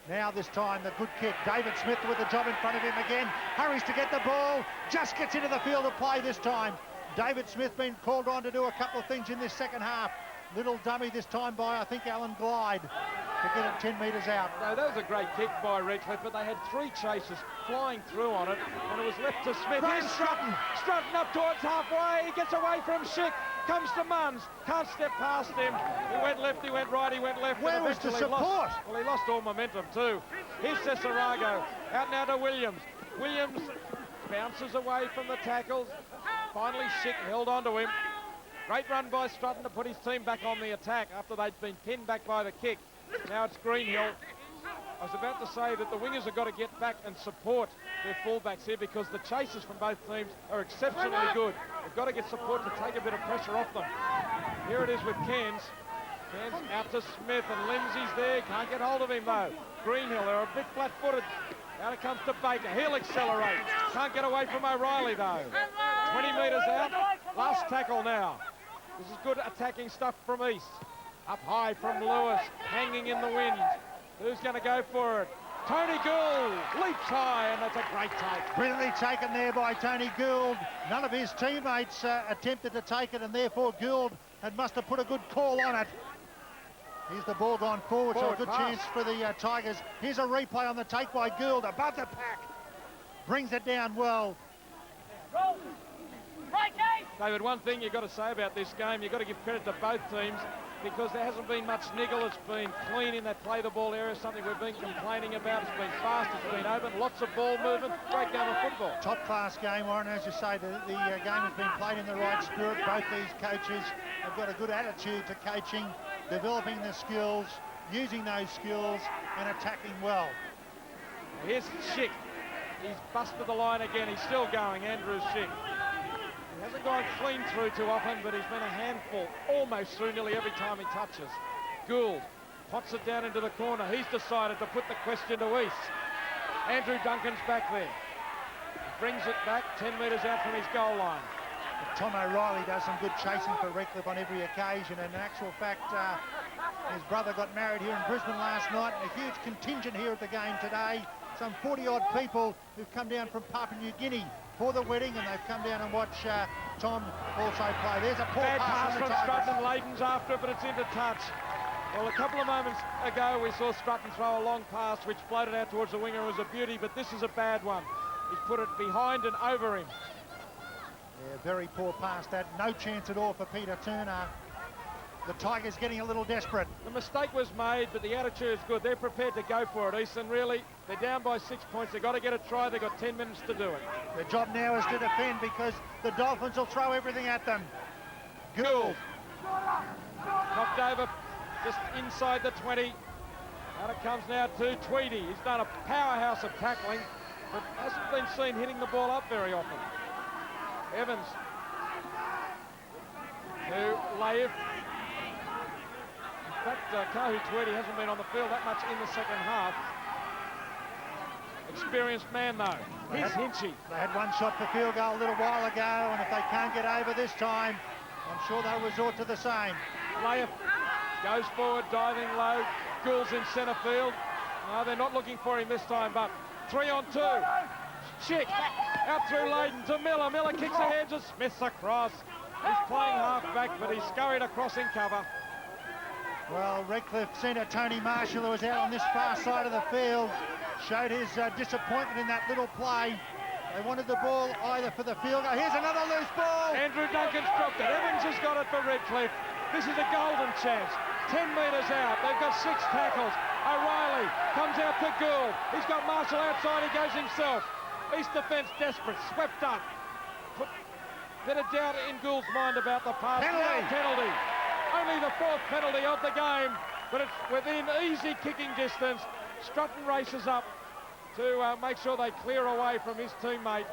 Now this time the good kick. David Smith with the job in front of him again. Hurries to get the ball. Just gets into the field of play this time. David Smith been called on to do a couple of things in this second half. Little dummy this time by, I think, Alan Glyde to get it 10 metres out. No, that was a great kick by Redcliffe, but they had 3 chasers flying through on it, and it was left to Smith. Here's Strutton. Strutton up towards halfway. He gets away from Schick. Comes to Munns. Can't step past him. He went left, he went right, he went left. Where was the support? Well, he lost all momentum too. Here's Cesarago. Out now to Williams. Williams bounces away from the tackles. Finally, Schick held on to him. Great run by Strutton to put his team back on the attack after they'd been pinned back by the kick. Now it's Greenhill. I was about to say that the wingers have got to get back and support their fullbacks here, because the chases from both teams are exceptionally good. They've got to get support to take a bit of pressure off them. Here it is with Cairns. Cairns out to Smith, and Lindsay's there. Can't get hold of him though. Greenhill, they're a bit flat-footed. Out it comes to Baker. He'll accelerate. Can't get away from O'Reilly though. 20 metres out. Last tackle now. This is good attacking stuff from East. Up high from Lewis, hanging in the wind. Who's going to go for it? Tony Gould leaps high, and that's a great take. Brilliantly taken there by Tony Gould. None of his teammates attempted to take it, and therefore Gould must have put a good call on it. Here's the ball gone forward, so a good chance for the Tigers. Here's a replay on the take by Gould, above the pack. Brings it down well. Right, Dave! David, one thing you've got to say about this game, you've got to give credit to both teams because there hasn't been much niggle. It's been clean in that play the ball area, something we've been complaining about. It's been fast, it's been open, lots of ball movement, great game of football. Top class game, Warren, as you say, the game has been played in the right spirit. Both these coaches have got a good attitude to coaching, developing the skills, using those skills and attacking well. Here's Schick. He's busted the line again. He's still going, Andrew Schick. He hasn't gone clean through too often, but he's been a handful almost through nearly every time he touches. Gould pots it down into the corner. He's decided to put the question to East. Andrew Duncan's back there. He brings it back 10 metres out from his goal line. Tom O'Reilly does some good chasing for Redcliffe on every occasion, and in actual fact, his brother got married here in Brisbane last night, and a huge contingent here at the game today. Some 40-odd people who've come down from Papua New Guinea for the wedding, and they've come down and watch Tom also play. There's a poor bad pass from from Strutton, and Leighton's after it, but it's into touch. Well, a couple of moments ago, we saw Strutton throw a long pass, which floated out towards the winger. It was a beauty, but this is a bad one. He's put it behind and over him. Yeah, very poor pass that. No chance at all for Peter Turner. The Tigers getting a little desperate. The mistake was made, but the attitude is good. They're prepared to go for it, Easton, really. They're down by 6 points. They've got to get a try. They've got 10 minutes to do it. Their job now is to defend because the Dolphins will throw everything at them. Gould. Knocked over just inside the 20. Out it comes now to Tweedy. He's done a powerhouse of tackling, but hasn't been seen hitting the ball up very often. Evans to Laif. In fact, Kahu Tweedy hasn't been on the field that much in the second half. Experienced man, though. He's Hinchy. They had one shot for field goal a little while ago, and if they can't get over this time, I'm sure they'll resort to the same. Laif goes forward, diving low. Gould's in centre field. No, they're not looking for him this time, but 3 on 2. Chick out through Leighton to Miller. Miller kicks ahead to Smith's across. He's playing half back, but he's scurried across in cover. Well, Redcliffe centre Tony Marshall, who was out on this far side of the field, showed his disappointment in that little play. They wanted the ball either for the field goal. Here's another loose ball. Andrew Duncan's dropped it. Evans has got it for Redcliffe. This is a golden chance. 10 metres out. They've got 6 tackles. O'Reilly comes out to Gould. He's got Marshall outside. He goes himself. East defence desperate. Swept up. Put a bit of doubt in Gould's mind about the pass. Penalty. Only the 4th penalty of the game, but it's within easy kicking distance. Strutton races up to make sure they clear away from his teammate.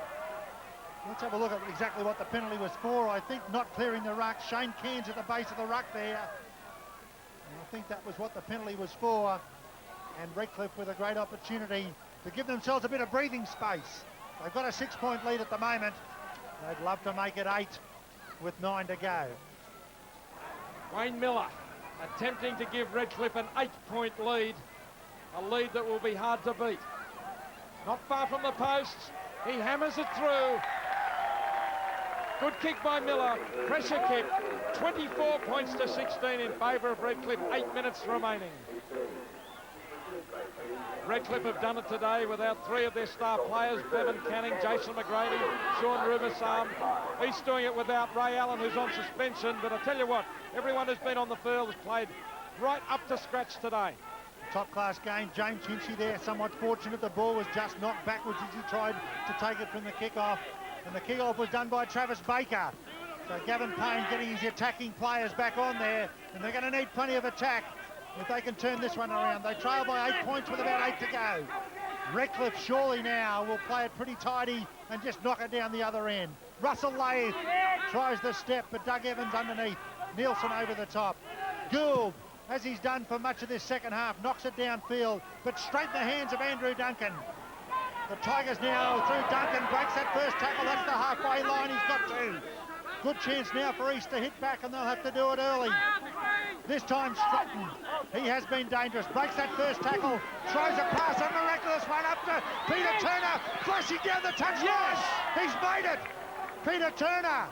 Let's have a look at exactly what the penalty was for. I think not clearing the ruck. Shane Cairns at the base of the ruck there. And I think that was what the penalty was for. And Redcliffe with a great opportunity to give themselves a bit of breathing space. They've got a 6-point lead at the moment. They'd love to make it 8 with 9 to go. Wayne Miller attempting to give Redcliffe an 8-point lead, a lead that will be hard to beat. Not far from the posts, he hammers it through. Good kick by Miller, pressure kick, 24 points to 16 in favour of Redcliffe, 8 minutes remaining. Redcliffe have done it today without 3 of their star players, Bevan Canning, Jason McGrady, Sean Rubasam. East doing it without Ray Allen, who's on suspension, but I tell you what, everyone who's been on the field has played right up to scratch today. Top class game. James Hinchy there, somewhat fortunate. The ball was just knocked backwards as he tried to take it from the kick-off. And the kick-off was done by Travis Baker. So Gavin Payne getting his attacking players back on there, and they're going to need plenty of attack if they can turn this one around. They trail by 8 points with about 8 to go. Redcliffe surely now will play it pretty tidy and just knock it down the other end. Russell Laith tries the step, but Doug Evans underneath. Nielsen over the top. Gould, as he's done for much of this second half, knocks it downfield, but straight in the hands of Andrew Duncan. The Tigers now through Duncan, breaks that first tackle. That's the halfway line. He's got 2. Good chance now for East to hit back, and they'll have to do it early. This time Strutton, he has been dangerous. Breaks that first tackle, throws a pass, a miraculous one up to Peter Turner, flashing down the touchline. Yes! He's made it. Peter Turner,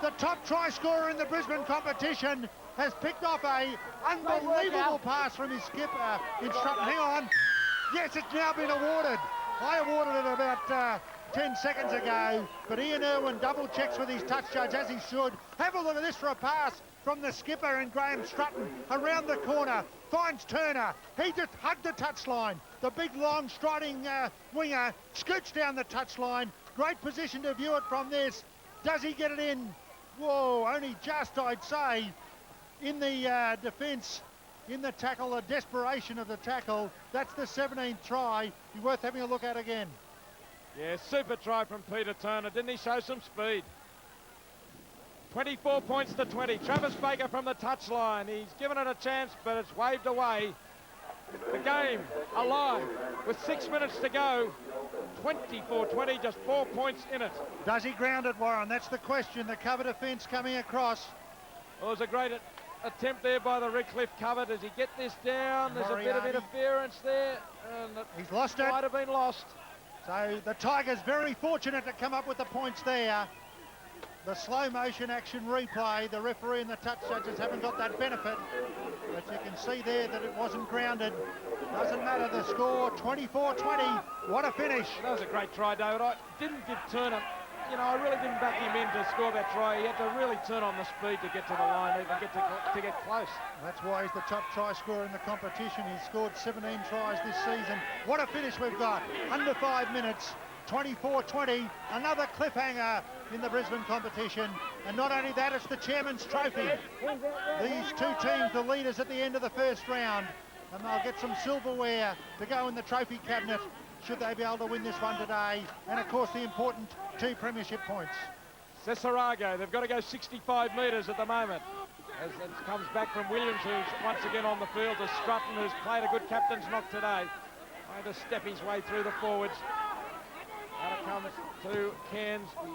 the top try scorer in the Brisbane competition, has picked off a unbelievable pass from his skipper in Strutton. Hang on. Yes, it's now been awarded. I awarded it about 10 seconds ago, but Ian Irwin double checks with his touch judge, as he should. Have a look at this for a pass from the skipper and Graham Strutton around the corner, finds Turner. He just hugged the touchline. The big, long, striding winger scoots down the touchline. Great position to view it from this. Does he get it in? Whoa, only just, I'd say, in the defence, in the tackle, the desperation of the tackle. That's the 17th try. Be worth having a look at again. Yeah, super try from Peter Turner. Didn't he show some speed? 24 points to 20. Travis Baker from the touchline. He's given it a chance, but it's waved away. The game alive with 6 minutes to go. 24-20, just 4 points in it. Does he ground it, Warren? That's the question. The cover defence coming across. Well, it was a great attempt there by the Redcliffe cover. Does he get this down? There's a bit of interference there. And he's lost it. Might have been lost. So the Tigers very fortunate to come up with the points there. The slow motion action replay, the referee and the touch judges haven't got that benefit, but you can see there that it wasn't grounded. Doesn't matter the score, 24-20. What a finish. That was a great try, David. I didn't give Turner, I really didn't back him in to score that try. He had to really turn on the speed to get to the line, even to get close. That's why he's the top try scorer in the competition. He's scored 17 tries this season. What a finish we've got. Under 5 minutes. 24-20, another cliffhanger in the Brisbane competition. And not only that, it's the Chairman's Trophy. These two teams, the leaders at the end of the first round, and they'll get some silverware to go in the trophy cabinet should they be able to win this one today. And of course, the important 2 premiership points. Cesarago, they've got to go 65 metres at the moment. As it comes back from Williams, who's once again on the field, to Strutton, who's played a good captain's knock today. Trying to step his way through the forwards. Out it comes to Cairns. He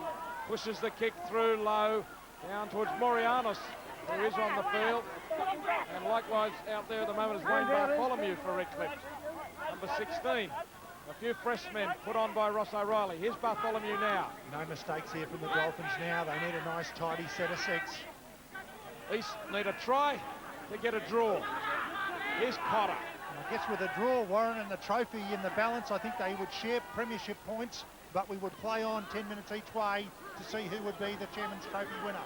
pushes the kick through low, down towards Morianos, who is on the field. And likewise out there at the moment is Wayne Bartholomew for Redcliffe, number 16. A few fresh men put on by Ross O'Reilly. Here's Bartholomew now. No mistakes here from the Dolphins now. They need a nice tidy set of 6. East need a try to get a draw. Here's Potter. I guess with a draw, Warren, and the trophy in the balance, I think they would share premiership points, but we would play on 10 minutes each way to see who would be the Chairman's Trophy winner.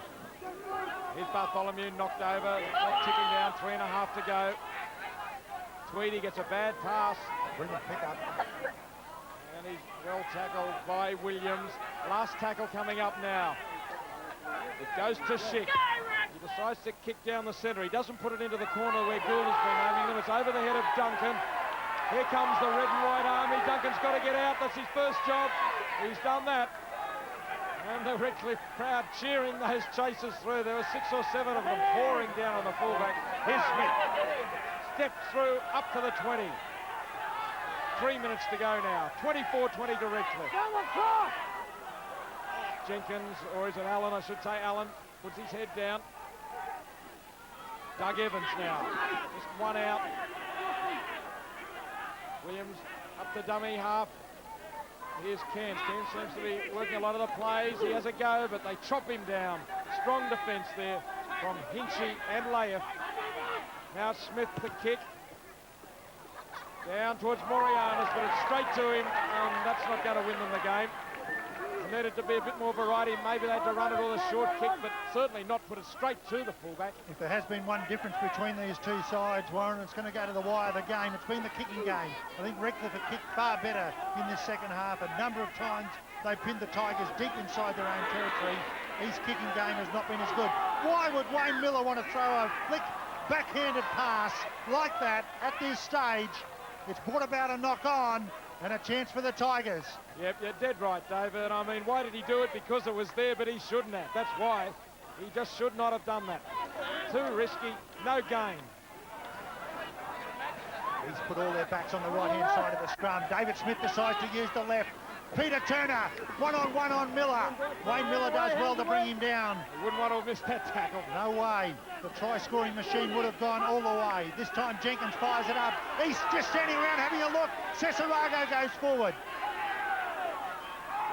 Here's Bartholomew knocked over, the clock ticking down, 3.5 to go. Tweedy gets a bad pass. Brilliant pick-up. And he's well tackled by Williams. Last tackle coming up now. It goes to Schick. He decides to kick down the centre. He doesn't put it into the corner where Gould has been aiming them. It's over the head of Duncan. Here comes the red and white army. Duncan's got to get out. That's his first job. He's done that. And the Redcliffe crowd cheering those chasers through. There were 6 or 7 of them pouring down on the fullback. Here's Smith. Stepped through up to the 20. 3 minutes to go now. 24-20 to Redcliffe. Jenkins, or is it Allen? I should say Allen, puts his head down. Doug Evans now. Just one out. Williams up to dummy half. Here's Cairns. Cairns seems to be working a lot of the plays. He has a go, but they chop him down. Strong defence there from Hinchy and Layeff. Now Smith the kick. Down towards Morianos, but it's straight to him, and that's not going to win them the game. There needed to be a bit more variety. Maybe they had to run it with a short kick, but certainly not put it straight to the fullback. If there has been one difference between these two sides, Warren, it's going to go to the wire of the game. It's been the kicking game. I think Redcliffe have kicked far better in this second half. A number of times they pinned the Tigers deep inside their own territory. His kicking game has not been as good. Why would Wayne Miller want to throw a flick backhanded pass like that at this stage? It's brought about a knock-on and a chance for the Tigers. Yep, you're dead right, David. I mean, why did he do it? Because it was there, but he shouldn't have. That's why. He just should not have done that. Too risky, no gain. He's put all their backs on the right-hand side of the scrum. David Smith decides to use the left. Peter Turner, one-on-one on Miller. Wayne Miller does well to bring him down. He wouldn't want to have missed that tackle. No way. The try-scoring machine would have gone all the way. This time Jenkins fires it up. He's just standing around having a look. Cesarago goes forward.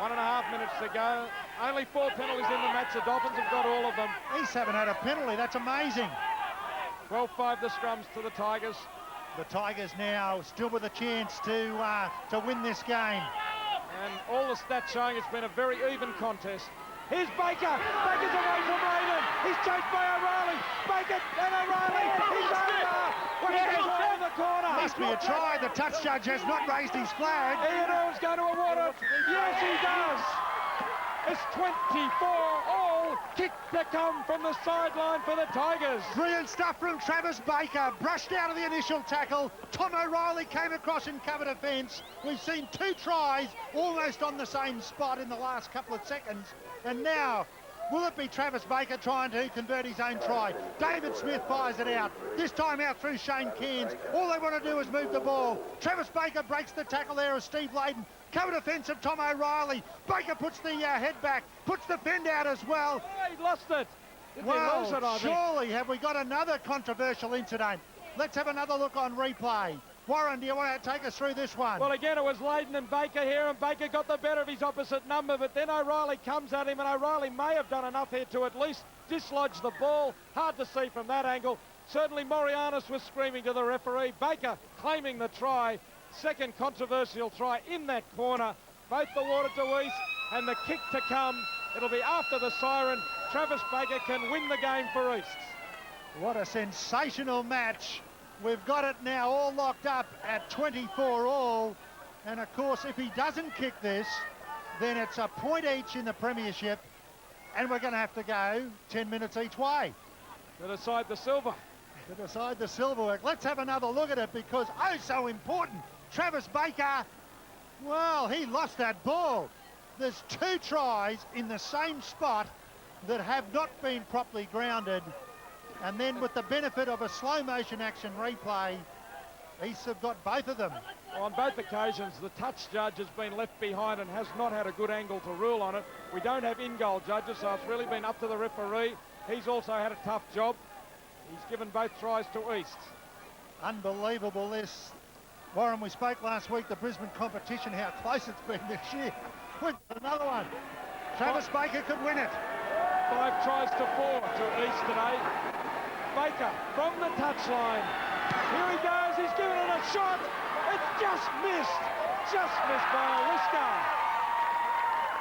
1.5 minutes to go. Only 4 penalties in the match. The Dolphins have got all of them. East haven't had a penalty. That's amazing. 12-5 the scrums to the The Tigers now still with a chance to win this game. And all the stats showing it's been a very even contest. Here's Baker. Baker's away from Raven. He's chased by O'Reilly. Baker and O'Reilly. He's over. What is he in the corner? Must be a try. The touch judge has not raised his flag. Ian Earl's going to award it. Yes, he does. It's 24-all. Kick to come from the sideline for the Tigers. Brilliant stuff from Travis Baker. Brushed out of the initial tackle. Tom O'Reilly came across in cover defence. We've seen 2 tries almost on the same spot in the last couple of seconds. And now, will it be Travis Baker trying to convert his own try? David Smith fires it out. This time out through Shane Cairns. All they want to do is move the ball. Travis Baker breaks the tackle there of Steve Layden. Cover defence of Tom O'Reilly. Baker puts the head back, puts the fend out as well. Oh, he lost it. Did he Well, lose it, I think? surely have we got another controversial incident. Let's have another look on replay. Warren, do you want to take us through this one? Well, again, it was Layden and Baker here, and Baker got the better of his opposite number, but then O'Reilly comes at him, and O'Reilly may have done enough here to at least dislodge the ball. Hard to see from that angle. Certainly, Morianis was screaming to the referee. Baker claiming the try. Second controversial try in that corner. Both awarded to East, and the kick to come. It'll be after the siren. Travis Baker can win the game for East. What a sensational match. We've got it now all locked up at 24-all. And of course, if he doesn't kick this, then it's a point each in the premiership. And we're going to have to go 10 minutes each way. To decide the silver. To decide the silverwork. Let's have another look at it because, oh, so important. Travis Baker, well, he lost that ball. There's 2 tries in the same spot that have not been properly grounded. And then with the benefit of a slow motion action replay, East have got both of them. On both occasions, the touch judge has been left behind and has not had a good angle to rule on it. We don't have in-goal judges, so it's really been up to the referee. He's also had a tough job. He's given both tries to East. Unbelievable this. Warren, we spoke last week, the Brisbane competition, how close it's been this year. We've got another one. Travis Baker could win it. 5 tries to 4 to East today. Baker from the touchline. Here he goes, he's given it a shot. It's just missed. Just missed by a whisker.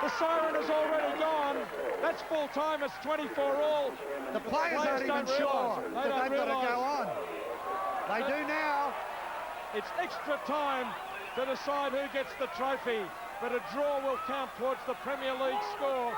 The siren is already gone. That's full time, it's 24-all. The players aren't even sure that they've got to go on. They do now. It's extra time to decide who gets the trophy, but a draw will count towards the Premier League score.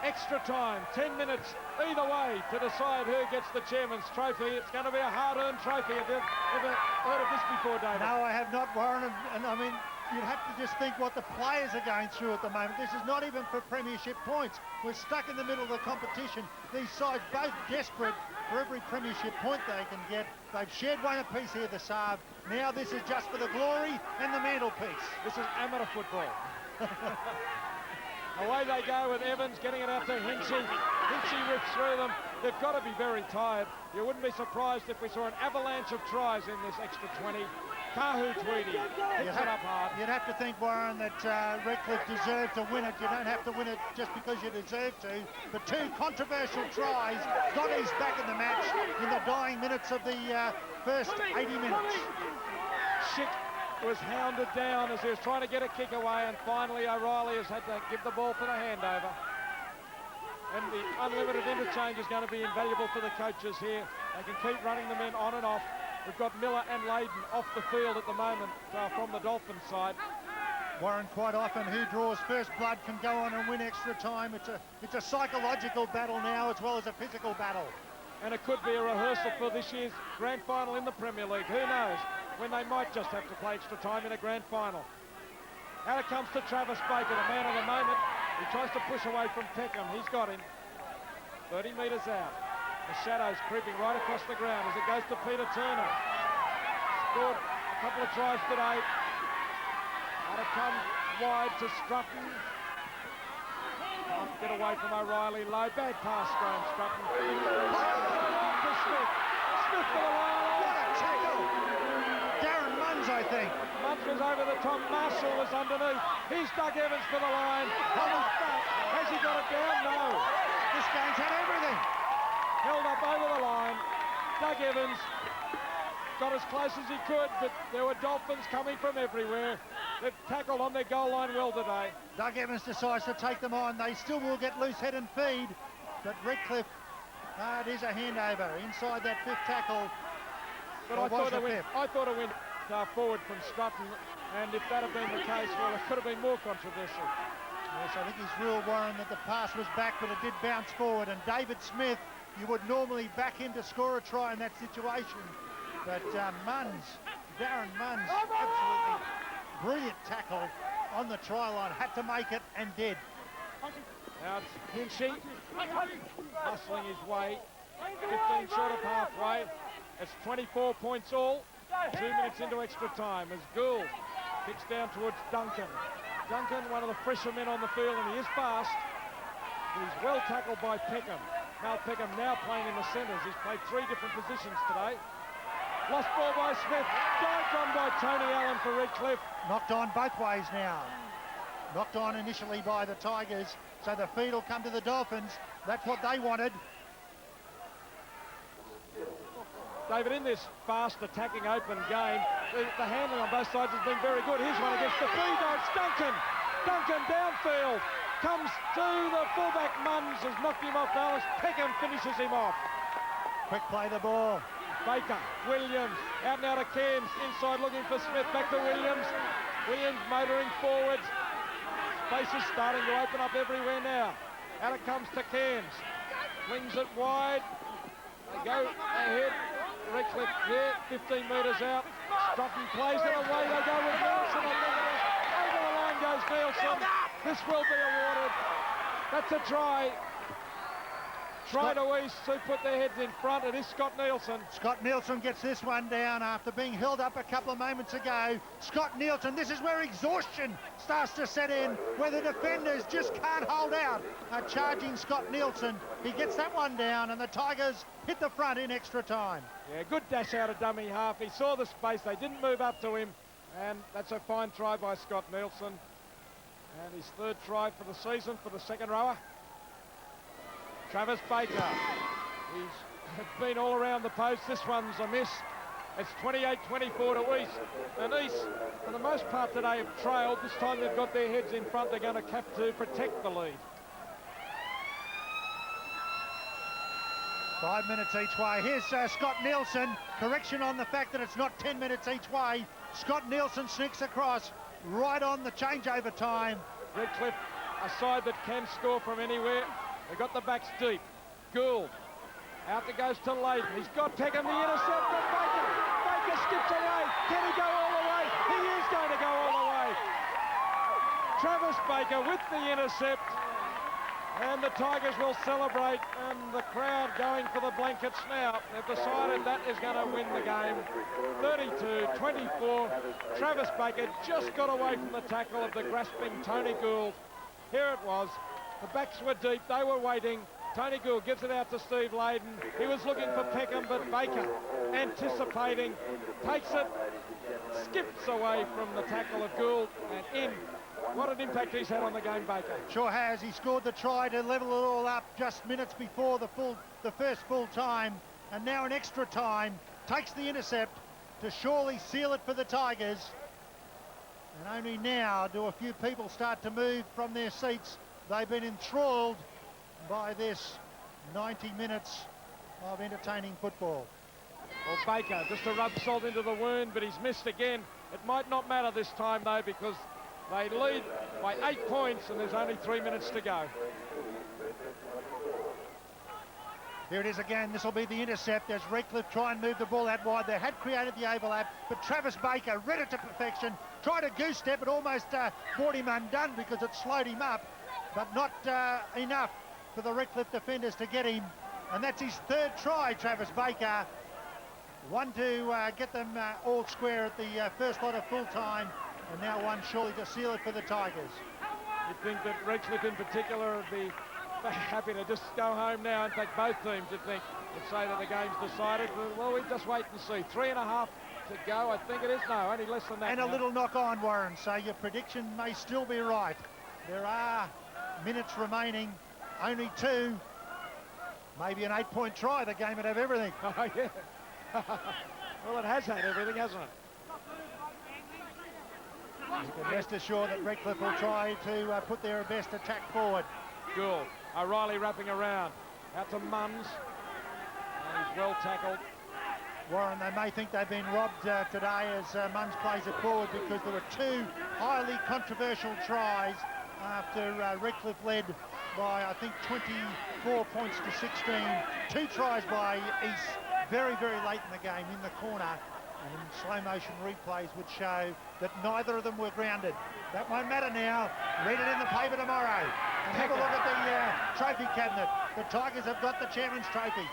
Extra time, 10 minutes either way to decide who gets the chairman's trophy. It's going to be a hard-earned trophy. Have you ever heard of this before, David? No, I have not, Warren, and I mean, you'd have to just think what the players are going through at the moment. This is not even for premiership points. We're stuck in the middle of the competition. These sides both desperate for every premiership point they can get. They've shared one apiece here this half. Now this is just for the glory and the mantelpiece. This is amateur football. Away they go with Evans getting it out to Hinchy. Hinchy rips through them. They've got to be very tired. You wouldn't be surprised if we saw an avalanche of tries in this extra 20. Kahu Tweedy hits it up hard. You'd have to think, Warren, that Redcliffe deserved to win it. You don't have to win it just because you deserve to. But 2 controversial tries got East back in the match in the dying minutes of the first 80 minutes. Schick was hounded down as he was trying to get a kick away, and finally O'Reilly has had to give the ball for the handover. And the unlimited interchange is going to be invaluable for the coaches here. They can keep running the men on and off. We've got Miller and Layden off the field at the moment from the Dolphins side. Warren, quite often who draws first blood can go on and win extra time. It's a psychological battle now as well as a physical battle. And it could be a rehearsal for this year's grand final in the Premier League. Who knows when they might just have to play extra time in a grand final. Out it comes to Travis Baker, the man of the moment. He tries to push away from Peckham. He's got him. 30 metres out. The shadows creeping right across the ground as it goes to Peter Turner. Scored a couple of tries today. Out it comes wide to Strutton. Can't get away from O'Reilly. Low, bad pass, Graham Strutton. To Smith. Smith for the line. What a tackle! Darren Munns, I think. Munns was over the top. Marshall was underneath. Here's Doug Evans for the line. Holland's back. Has he got it down? No. This game's had everything. Held up over the line. Doug Evans got as close as he could, but there were Dolphins coming from everywhere. They've tackled on their goal line well today. Doug Evans decides to take them on. They still will get loose head and feed, but Redcliffe, it is a handover inside that fifth tackle. But I thought it went forward from Strutton, and if that had been the case, well, it could have been more controversial. Yes, I think he's ruled, Warren, that the pass was back, but it did bounce forward. And David Smith, you would normally back him to score a try in that situation. But Darren Munns, absolutely brilliant tackle on the try line, had to make it and did. Now it's Hinchy, hustling his way, 15 short of halfway. It's 24 points all, 2 minutes into extra time as Gould kicks down towards Duncan. Duncan, one of the fresher men on the field, and he is fast. He's well tackled by Peckham. Mal Peckham now playing in the centres. He's played 3 different positions today. Lost ball by Smith, dived on by Tony Allen for Redcliffe. Knocked on both ways now. Knocked on initially by the Tigers, so the feed will come to the Dolphins. That's what they wanted. David, in this fast attacking open game, the handling on both sides has been very good. Here's one against the feed. Oh, it's Duncan. Duncan downfield. Comes to the fullback. Munns has knocked him off balance. Peckham finishes him off. Quick play the ball. Baker, Williams, out and out of Cairns. Inside looking for Smith. Back to Williams. Williams motoring forward. Space is starting to open up everywhere now. Out it comes to Cairns. Flings it wide. They go ahead. Redcliffe there, 15 metres out. Strutton plays it away. They go with Nielsen. Over the line goes Nielsen. This will be awarded. That's a try. Try to East, who put their heads in front. It is Scott Nielsen. Scott Nielsen gets this one down after being held up a couple of moments ago. Scott Nielsen, this is where exhaustion starts to set in, where the defenders just can't hold out. Charging Scott Nielsen, he gets that one down, and the Tigers hit the front in extra time. Yeah, good dash out of dummy half. He saw the space. They didn't move up to him, and that's a fine try by Scott Nielsen. And his 3rd try for the season for the second rower. Travis Baker, he's been all around the post. This one's a miss. It's 28-24 to East. And East, for the most part today, have trailed. This time they've got their heads in front. They're going to have to protect the lead. 5 minutes each way. Here's Scott Nielsen. Correction on the fact that it's not 10 minutes each way. Scott Nielsen sneaks across right on the changeover time. Redcliffe, a side that can score from anywhere. They've got the backs deep. Gould. Out it goes to Leighton. He's got Peckham, the intercept from Baker. Baker skips away. Can he go all the way? He is going to go all the way. Travis Baker with the intercept. And the Tigers will celebrate, and the crowd going for the blankets now. They've decided that is going to win the game. 32-24. Travis Baker just got away from the tackle of the grasping Tony Gould. Here it was. The backs were deep. They were waiting. Tony Gould gives it out to Steve Layden. He was looking for Peckham, but Baker, anticipating, takes it, skips away from the tackle of Gould and in. What an impact he's had on the game, Baker. Sure has. He scored the try to level it all up just minutes before the first full time, and now in extra time takes the intercept to surely seal it for the Tigers. And only now do a few people start to move from their seats. They've been enthralled by this 90 minutes of entertaining football. Well, Baker just to rub salt into the wound, but he's missed again. It might not matter this time though, because they lead by 8 points and there's only 3 minutes to go. Here it is again. This will be the intercept as Redcliffe try and move the ball out wide. They had created the overlap, but Travis Baker read it to perfection. Tried a goose step, it almost brought him undone because it slowed him up, but not enough for the Redcliffe defenders to get him. And that's his 3rd try, Travis Baker. One to get them all square at the first lot of full time, and now one surely to seal it for the Tigers. You'd think that Redcliffe in particular would be happy to just go home now. In fact, both teams, you'd think, would say that the game's decided. Well, we just wait and see. 3.5 to go, I think it is. No, only less than that. And now. A little knock on, Warren, so your prediction may still be right. There are minutes remaining, only 2. Maybe an 8-point try, the game would have everything. Oh, yeah. Well, it has had everything, hasn't it? You can rest assured that Redcliffe will try to put their best attack forward. Gould. O'Reilly wrapping around. Out to Munns. And he's well tackled. Warren, they may think they've been robbed today as Munns plays it forward, because there were two highly controversial tries after Redcliffe led by, I think, 24 points to 16. Two tries by East very, very late in the game in the corner. And slow motion replays would show that neither of them were grounded. That won't matter now. Read it in the paper tomorrow. And have a look at the trophy cabinet. The Tigers have got the chairman's trophy.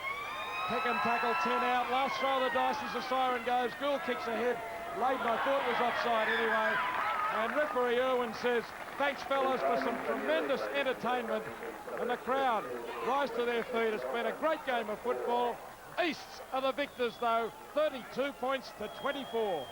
Peckham tackle, 10 out. Last throw of the dice as the siren goes. Gould kicks ahead. Leighton, I thought, was offside anyway. And referee Irwin says, thanks, fellas, for some tremendous entertainment. And the crowd rise to their feet. It's been a great game of football. Easts are the victors, though, 32 points to 24.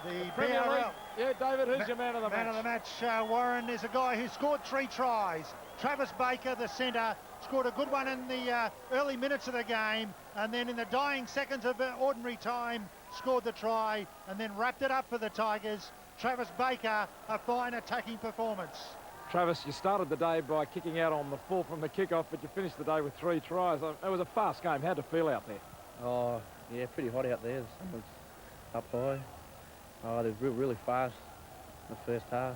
The Premier BRL. League. Yeah, David, who's your man of the match? Man of the match, Warren, is a guy who scored 3 tries. Travis Baker, the centre, scored a good one in the early minutes of the game, and then in the dying seconds of ordinary time, scored the try, and then wrapped it up for the Tigers. Travis Baker, a fine attacking performance. Travis, you started the day by kicking out on the full from the kickoff, but you finished the day with 3 tries. It was a fast game. How'd it feel out there? Oh, yeah, pretty hot out there. The sun was up high. Oh, they're really fast in the first half.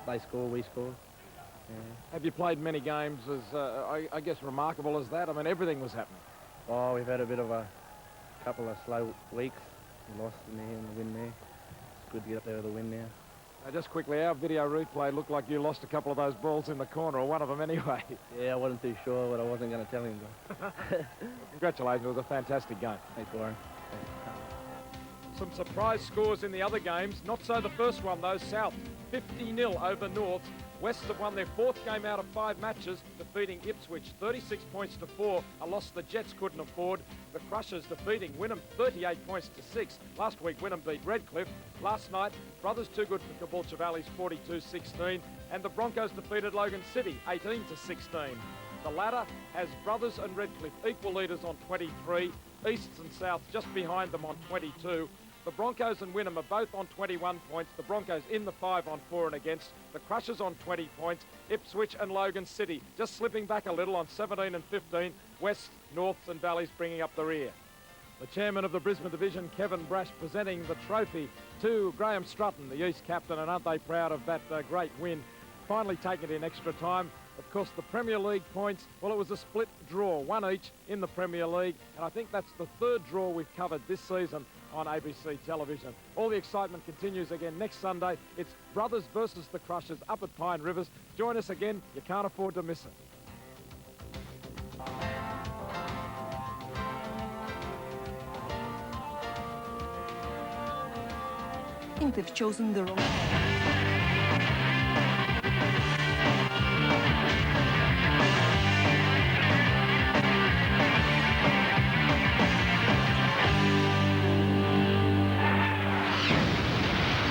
They scored, we scored. Yeah. Have you played many games as, I guess, remarkable as that? I mean, everything was happening. Oh, we've had a bit of a couple of slow weeks. We lost in there and the win there. It's good to get up there with a win now. Just quickly, our video replay looked like you lost a couple of those balls in the corner, or one of them anyway. Yeah, I wasn't too sure, but I wasn't going to tell him. Congratulations, it was a fantastic game. Thanks, Warren. Some surprise scores in the other games. Not so the first one, though. South 50-0 over North. West have won their 4th game out of 5 matches, defeating Ipswich 36 points to 4, a loss the Jets couldn't afford. The Crushers defeating Wynnum 38 points to 6. Last week, Wynnum beat Redcliffe. Last night, Brothers Too Good for Caboolture Valley's 42-16, and the Broncos defeated Logan City 18-16. The ladder has Brothers and Redcliffe equal leaders on 23, Easts and South just behind them on 22. The Broncos and Wynnum are both on 21 points. The Broncos in the 5 on 4 and against. The Crushers on 20 points. Ipswich and Logan City just slipping back a little on 17 and 15. West, Norths and Valleys bringing up the rear. The chairman of the Brisbane division, Kevin Brash, presenting the trophy to Graham Strutton, the East captain, and aren't they proud of that great win? Finally taken it in extra time. Of course, the Premier League points, well, it was a split draw, 1 each in the Premier League, and I think that's the 3rd draw we've covered this season on ABC television. All the excitement continues again next Sunday. It's Brothers versus the Crushers up at Pine Rivers. Join us again. You can't afford to miss it. I think they've chosen the wrong path.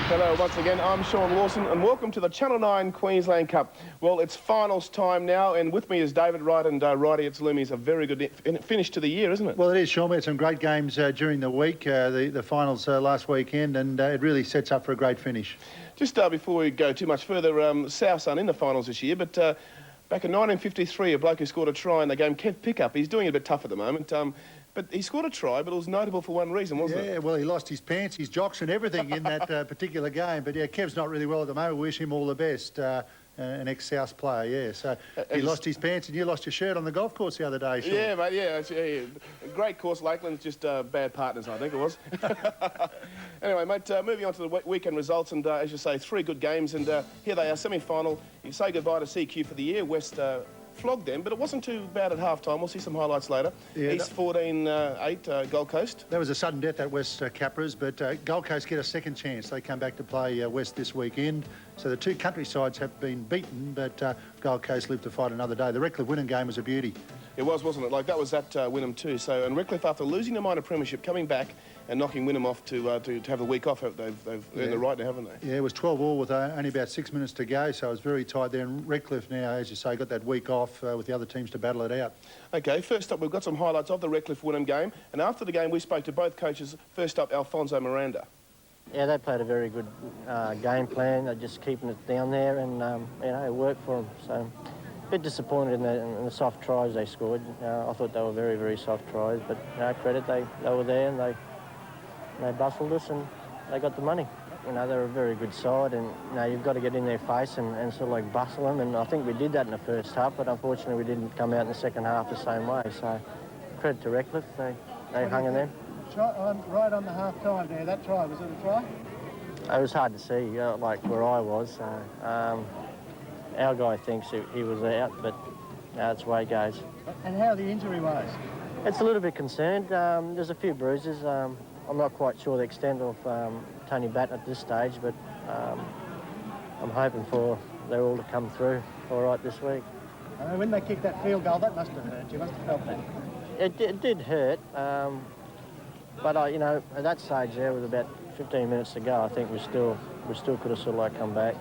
Hello once again, I'm Sean Lawson and welcome to the Channel 9 Queensland Cup. Well, it's finals time now and with me is David Wright, and Righty, it's Loomies. A very good finish to the year, isn't it? Well, it is, Sean. We had some great games during the week, the finals last weekend, and it really sets up for a great finish. Just before we go too much further, Souths aren't in the finals this year, but back in 1953, a bloke who scored a try in the game, Kev Pickup, he's doing it a bit tough at the moment. But he scored a try, but it was notable for one reason, wasn't it? Yeah, well, he lost his pants, his jocks and everything in that particular game. But, yeah, Kev's not really well at the moment. We wish him all the best. An ex-South player, yeah. So he lost his pants and you lost your shirt on the golf course the other day, Sean. Yeah, mate, yeah. Great course, Lakeland, just bad partners, I think it was. Anyway, mate, moving on to the weekend results, and as you say, 3 good games, and here they are, semi-final. You say goodbye to CQ for the year. West flogged them, but it wasn't too bad at half-time. We'll see some highlights later. Yeah, East 14-8, Gold Coast. That was a sudden death at West Capras, but Gold Coast get a second chance. They come back to play West this weekend. So the 2 country sides have been beaten, but Gold Coast live to fight another day. The Redcliffe Wynnum game was a beauty. It was, wasn't it? Like, that was at Wynnum too. So, and Redcliffe, after losing the minor premiership, coming back and knocking Wynnum off to have the week off, they've earned the right now, haven't they? Yeah, it was 12 all with only about 6 minutes to go, so it was very tight there. And Redcliffe now, as you say, got that week off with the other teams to battle it out. OK, first up, we've got some highlights of the Redcliffe-Wynnum game. And after the game, we spoke to both coaches. First up, Alfonso Miranda. Yeah, they played a very good game plan. They're just keeping it down there, and you know, it worked for them. So, a bit disappointed in the soft tries they scored. I thought they were very, very soft tries, but credit, they were there and they bustled us and they got the money. You know, they're a very good side, and you've got to get in their face and sort of like bustle them. And I think we did that in the first half, but unfortunately we didn't come out in the second half the same way. So, credit to Redcliffe, they hung in there. Right on the half-time there, that try, was it a try? It was hard to see, like where I was. Our guy thinks he was out, but that's the way it goes. And how the injury was? It's a little bit concerned. There's a few bruises. I'm not quite sure the extent of Tony Batten at this stage, but I'm hoping for they're all to come through all right this week. When they kicked that field goal, that must have hurt. You must have felt that. It did hurt. But, you know, at that stage there, with about 15 minutes to go, I think we still could have sort of like come back.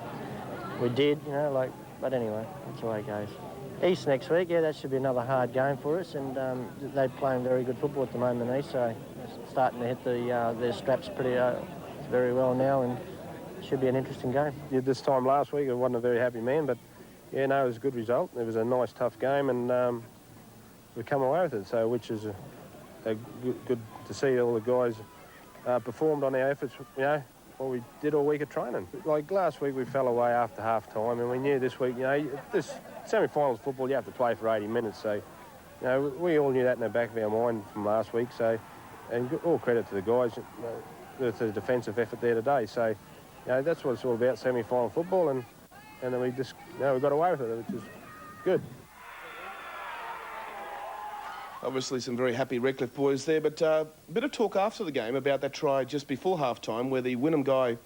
We did, you know, like, but anyway, that's the way it goes. East next week, yeah, that should be another hard game for us, and they're playing very good football at the moment, East, so starting to hit their straps pretty very well now, and it should be an interesting game. Yeah, this time last week, I wasn't a very happy man, but yeah, no, it was a good result. It was a nice, tough game, and we come away with it, so which is good to see all the guys performed on our efforts, you know, what we did all week of training. Like last week, we fell away after half-time, and we knew this week, you know, this semi-finals football, you have to play for 80 minutes, so, you know, we all knew that in the back of our mind from last week, so, and all credit to the guys, with the defensive effort there today, so, you know, that's what it's all about, semi-final football, and then we just, you know, we got away with it, which is good. Obviously some very happy Redcliffe boys there, but a bit of talk after the game about that try just before half-time where the Wynnum guy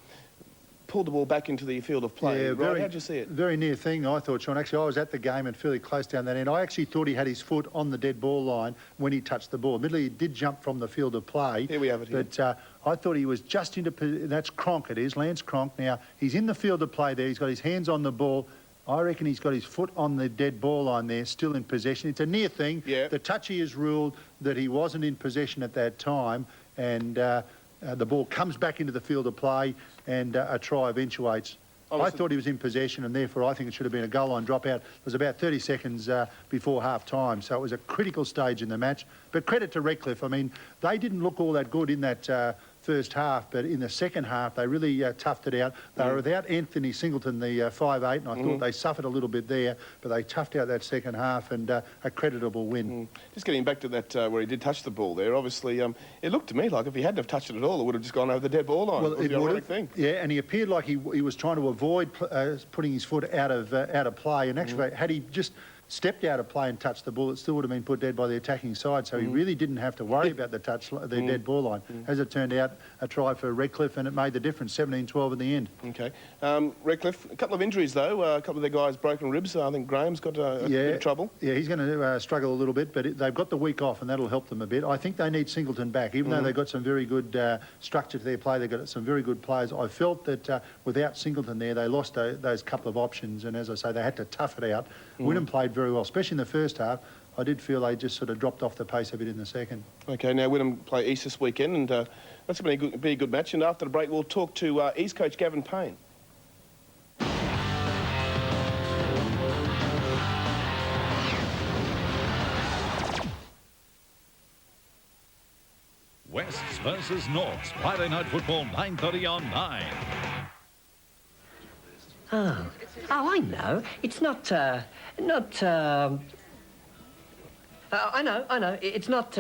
pulled the ball back into the field of play. Yeah, right, how'd you see it? Very near thing, I thought, Sean. Actually, I was at the game and fairly close down that end. I actually thought he had his foot on the dead ball line when he touched the ball. Admittedly, he did jump from the field of play. Here we have it here. But I thought he was just into... That's Cronk, it is, Lance Cronk. Now, he's in the field of play there. He's got his hands on the ball. I reckon he's got his foot on the dead ball line there, still in possession. It's a near thing. Yeah. The touchy has ruled that he wasn't in possession at that time, and the ball comes back into the field of play, and a try eventuates. I thought he was in possession, and therefore I think it should have been a goal line dropout. It was about 30 seconds before half-time, so it was a critical stage in the match. But credit to Redcliffe. I mean, they didn't look all that good in that first half, but in the second half they really toughed it out. They were without Anthony Singleton, the 5'8", and I thought they suffered a little bit there, but they toughed out that second half, and a creditable win. Just getting back to that where he did touch the ball there, obviously it looked to me like if he hadn't have touched it at all, it would have just gone over the dead ball line. Well, it would have. Thing. Yeah, and he appeared like he was trying to avoid putting his foot out of play, and actually had he just stepped out of play and touched the ball, it still would have been put dead by the attacking side, so he really didn't have to worry about the dead ball line. As it turned out, a try for Redcliffe, and it made the difference, 17-12 in the end. OK. Redcliffe, a couple of injuries, though. A couple of their guys broken ribs. I think Graham's got a bit of trouble. Yeah, he's going to struggle a little bit, but they've got the week off, and that'll help them a bit. I think they need Singleton back, even though they've got some very good structure to their play. They've got some very good players. I felt that without Singleton there, they lost those couple of options, and as I say, they had to tough it out. Wynnum played very well, especially in the first half. I did feel they just sort of dropped off the pace a bit in the second. OK, now Wynnum play East this weekend, and that's going to be a good match. And after the break, we'll talk to East coach Gavin Payne. Wests versus Norths, Friday Night Football, 9:30 on 9. Oh, I know. It's not, I know. It's not,